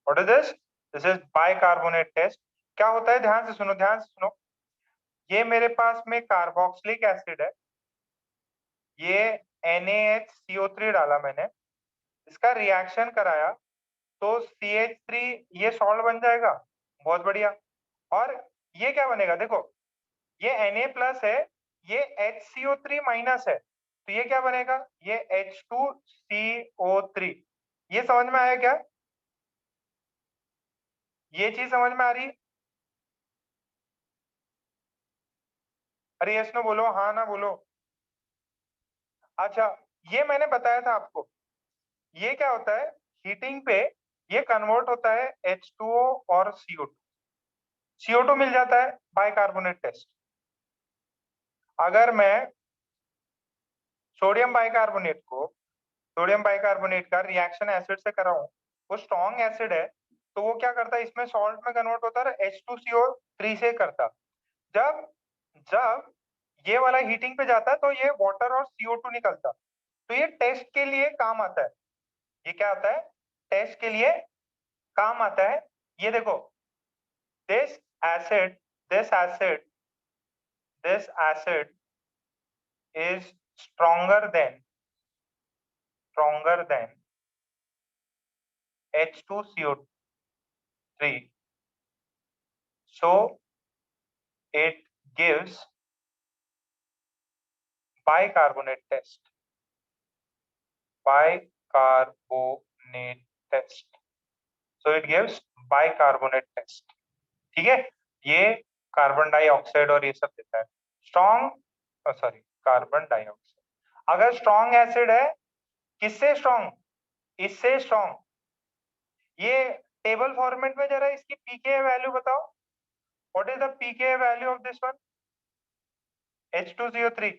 What is this? This is bicarbonate test. क्या होता है, ध्यान से सुनो, ध्यान से सुनो। ये मेरे पास में कार्बोक्सिलिक एसिड है, ये NaHCO3 डाला मैंने, इसका रिएक्शन कराया तो CH3 ये सॉल्ट बन जाएगा, बहुत बढ़िया। और ये क्या बनेगा, देखो ये Na प्लस है, ये HCO3 माइनस है, तो ये क्या बनेगा, ये H2CO3। ये समझ में आया क्या? ये चीज समझ में आ रही? अरे यस नो बोलो, हाँ ना बोलो। अच्छा, ये मैंने बताया था आपको, ये क्या होता है, हीटिंग पे ये कन्वर्ट होता है H2O और CO2 मिल जाता है बाइकार्बोनेट टेस्ट। अगर मैं सोडियम बाइकार्बोनेट का रिएक्शन एसिड से कराऊं, वो स्ट्रॉन्ग एसिड है, तो वो क्या करता है, इसमें सॉल्ट में कन्वर्ट होता है, H2CO3 से करता। जब जब ये वाला हीटिंग पे जाता है तो ये वाटर और CO2 निकलता, तो ये टेस्ट के लिए काम आता है। ये क्या आता है, टेस्ट के लिए काम आता है। ये देखो, this acid is stronger than H2CO3, so it gives bicarbonate test. So it gives bicarbonate test. ठीक है, ये कार्बन डाइऑक्साइड और ये सब देता है। कार्बन डाइऑक्साइड अगर स्ट्रॉन्ग एसिड है, किससे स्ट्रॉन्ग, इससे स्ट्रॉन्ग। ये टेबल फॉर्मेट में जरा इसकी pKa वैल्यू बताओ। What is the pKa value of this one, H2CO3?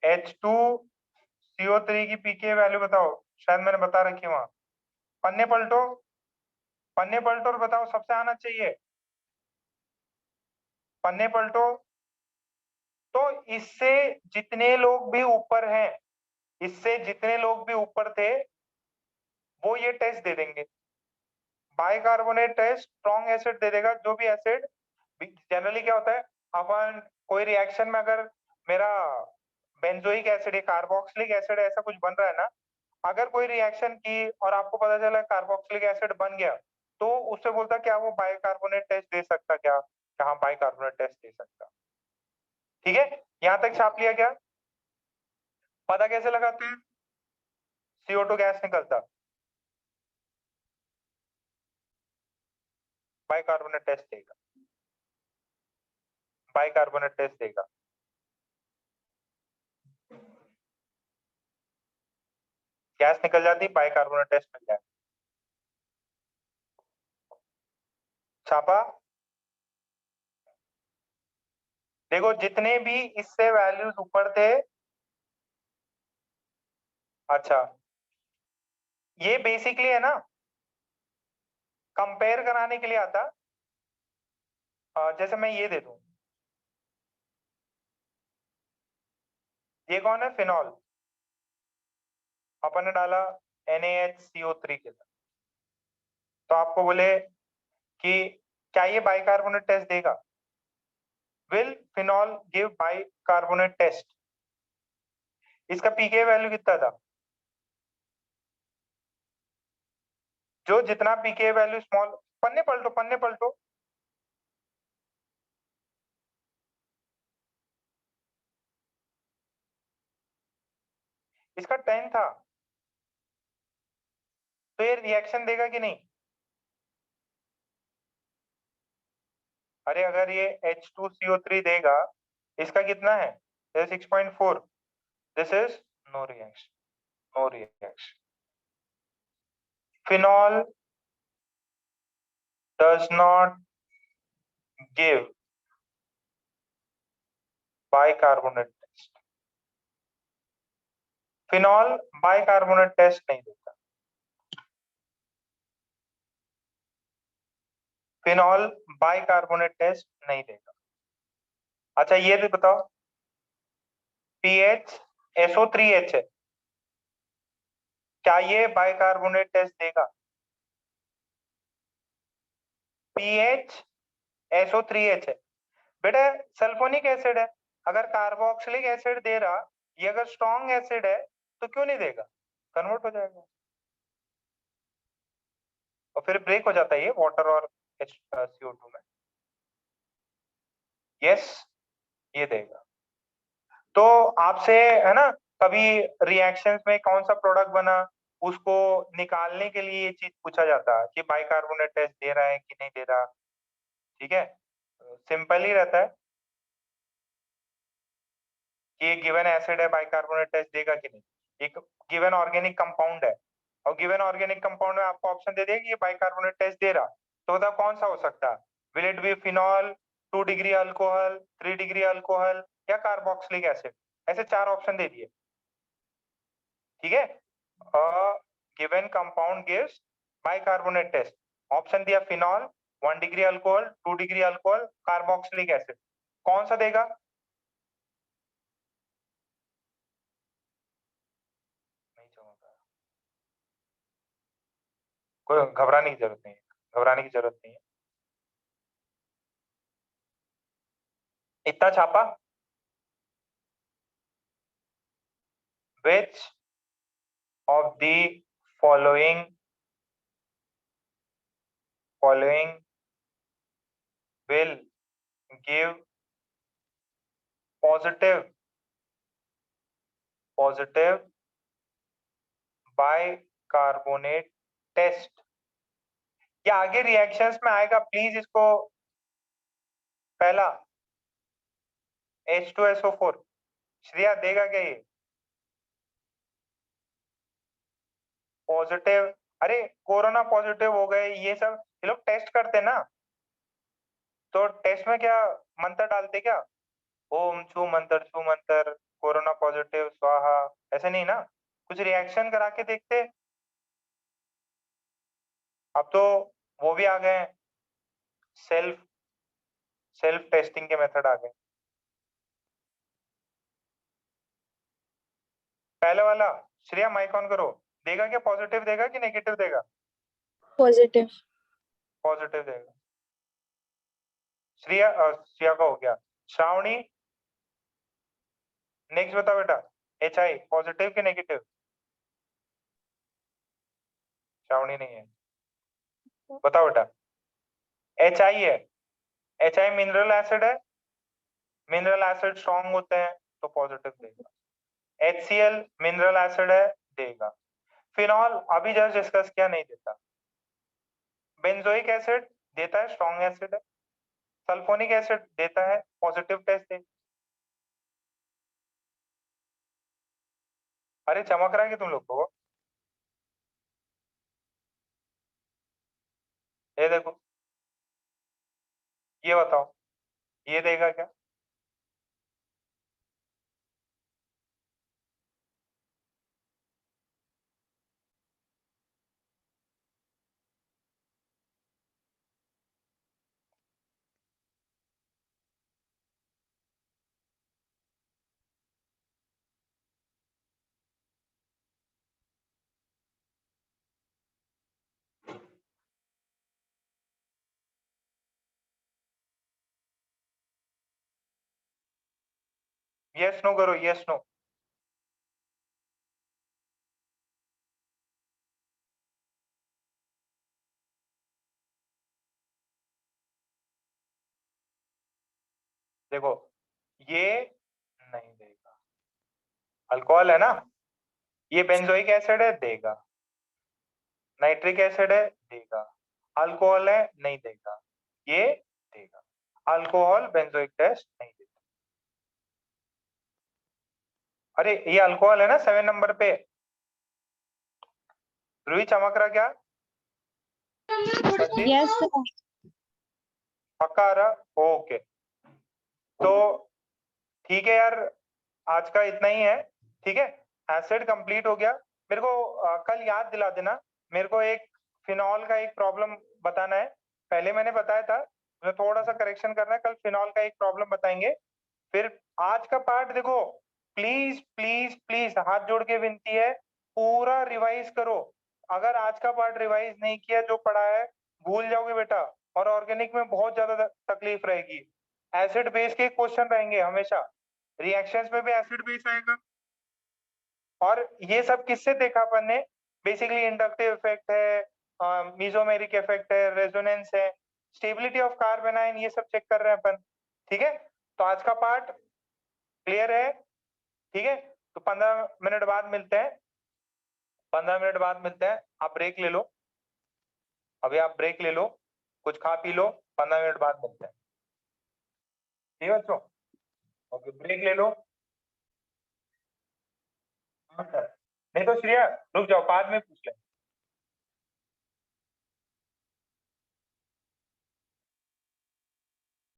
H2CO3 की pKa वैल्यू बताओ, शायद मैंने बता रखी है वहां। पन्ने पलटो और बताओ, सबसे आना चाहिए, पन्ने पलटो। तो इससे जितने लोग भी ऊपर हैं, इससे जितने लोग भी ऊपर थे, वो ये टेस्ट दे देंगे। बाइकार्बोनेट टेस्ट स्ट्रॉन्ग एसिड दे देगा, जो भी एसिड। जनरली क्या होता है, अपन कोई रिएक्शन में अगर मेरा बेंजोइक एसिड या कार्बोक्सिलिक एसिड ऐसा कुछ बन रहा है ना, अगर कोई रिएक्शन की और आपको पता चला कार्बोक्सिलिक एसिड बन गया, तो उससे बोलता क्या वो बाइकार्बोनेट टेस्ट दे सकता, क्या हाँ बाइकार्बोनेट टेस्ट दे सकता। ठीक है, यहां तक छाप लिया क्या? पता कैसे लगाते हैं? CO2 गैस निकलता, बाइकार्बोनेट टेस्ट देगा, बाइकार्बोनेट टेस्ट देगा। गैस निकल जाती, बाइकार्बोनेट टेस्ट मिल जाएगा। छापा। देखो जितने भी इससे वैल्यूज ऊपर थे, अच्छा ये बेसिकली है ना, कंपेयर कराने के लिए आता। जैसे मैं ये दे दूं, ये कौन है? फिनॉल। अपन ने डाला NaHCO3 के लिए, तो आपको बोले कि क्या ये बाइकार्बोनेट टेस्ट देगा? Will phenol give bicarbonate test? इसका पीके वैल्यू कितना था? जो जितना पीके वैल्यू स्मॉल, पन्ने पलटो, पन्ने पलटो। इसका 10 था, तो ये रिएक्शन देगा कि नहीं? अरे अगर ये H2CO3 देगा, इसका कितना है? 6.4। This is no reaction, no reaction. Phenol does not give bicarbonate test. Phenol bicarbonate test नहीं देता, फिनॉल बाइकार्बोनेट टेस्ट नहीं देगा। अच्छा ये भी बताओ, पीएच SO3H है, क्या ये बाइकार्बोनेट टेस्ट देगा? पीएच SO3H है बेटा, सल्फोनिक एसिड है। अगर कार्बोक्सिलिक एसिड दे रहा, ये अगर स्ट्रॉन्ग एसिड है तो क्यों नहीं देगा? कन्वर्ट हो जाएगा और फिर ब्रेक हो जाता है ये वाटर और CO2 में। यस, ये देगा। तो आपसे है ना, कभी रिएक्शंस में कौन सा प्रोडक्ट बना, उसको निकालने के लिए ये चीज पूछा जाता है कि बाइकार्बोनेट टेस्ट दे रहा है कि नहीं दे रहा। ठीक है, सिंपल ही रहता है कि एक गिवन एसिड है, बाइकार्बोनेट टेस्ट देगा कि नहीं। एक गिवन ऑर्गेनिक कंपाउंड है और गिवन ऑर्गेनिक कंपाउंड में आपको ऑप्शन दे दिया कि ये बाइकार्बोनेट टेस्ट दे रहा, तो बताओ कौन सा हो सकता है? Will it be phenol, 2 degree alcohol, 3 degree alcohol या कार्बोक्सिलिक एसिड? ऐसे 4 ऑप्शन दे दिए। ठीक है, given compound gives bicarbonate test, option दिया phenol, 1 degree alcohol, 2 degree alcohol, carboxylic acid, कौन सा देगा? नहीं समझ रहा, कोई घबराने की जरूरत नहीं है, घबराने की जरूरत नहीं है। इतना छापा। Which of the following will give positive bicarbonate test? या आगे रिएक्शंस में आएगा, प्लीज इसको। पहला H2SO4, श्रेया देगा क्या ये पॉजिटिव? अरे कोरोना पॉजिटिव हो गए, ये सब ये लोग टेस्ट करते ना, तो टेस्ट में क्या मंत्र डालते क्या? ओम छू मंत्र कोरोना पॉजिटिव स्वाहा, ऐसे नहीं ना, कुछ रिएक्शन करा के देखते। अब तो वो भी आ गए हैं, सेल्फ टेस्टिंग के मेथड आ गए। पहले वाला, श्रेया माइक ऑन करो, देगा क्या? पॉजिटिव देगा कि नेगेटिव देगा? पॉजिटिव। पॉजिटिव देगा। श्रेया का हो गया। श्रावणी, नेक्स्ट बताओ बेटा, HI पॉजिटिव कि नेगेटिव? श्रावणी नहीं है, बताओ बेटा। HI है, HI मिनरल एसिड है, मिनरल एसिड स्ट्रॉन्ग होते हैं तो पॉजिटिव देगा। HCl मिनरल एसिड है, देगा। फिनॉल अभी जस्ट डिस्कस किया, नहीं देता। बेंजोइक एसिड देता है, स्ट्रॉन्ग एसिड है। सल्फोनिक एसिड देता है, पॉजिटिव टेस्ट है। अरे चमक रहा है कि तुम लोग को? ये देखो, ये बताओ, ये देगा क्या? यस नो करो, यस नो। देखो, ये नहीं देगा। अल्कोहल है ना, ये बेंजोइक एसिड है, देगा। नाइट्रिक एसिड है, देगा। अल्कोहल है, नहीं देगा। ये देगा। अल्कोहल बेंजोइक टेस्ट नहीं देगा। अरे ये अल्कोहल है ना 7 नंबर पे। रूही चमक रहा क्या? सचिन? यस पक्का आ रहा? ओके, तो ठीक है यार, आज का इतना ही है। ठीक है, एसिड कंप्लीट हो गया। मेरे को कल याद दिला देना, मेरे को एक फिनॉल का एक प्रॉब्लम बताना है। पहले मैंने बताया था, मुझे थोड़ा सा करेक्शन करना है। कल फिनॉल का एक प्रॉब्लम बताएंगे। फिर आज का पार्ट देखो, प्लीज प्लीज प्लीज हाथ जोड़ के विनती है, पूरा रिवाइज करो। अगर आज का पार्ट रिवाइज नहीं किया, जो पढ़ा है भूल जाओगे बेटा, और ऑर्गेनिक में बहुत ज्यादा तकलीफ रहेगी। एसिड बेस के क्वेश्चन रहेंगे हमेशा, रिएक्शंस में भी एसिड बेस आएगा। और ये सब किससे देखा अपन ने? बेसिकली इंडक्टिव इफेक्ट है, मेसोमेरिक इफेक्ट है, रेजोनेंस है, स्टेबिलिटी ऑफ कार्बन आयन, ये सब चेक कर रहे हैं अपन। ठीक है, तो आज का पार्ट क्लियर है? ठीक है, तो 15 मिनट बाद मिलते हैं। 15 मिनट बाद मिलते हैं। आप ब्रेक ले लो, अभी आप ब्रेक ले लो, कुछ खा पी लो, 15 मिनट बाद मिलते हैं। ठीक है बच्चों, ओके, ब्रेक ले लो। नहीं तो श्रेया रुक जाओ, बाद में पूछ लें।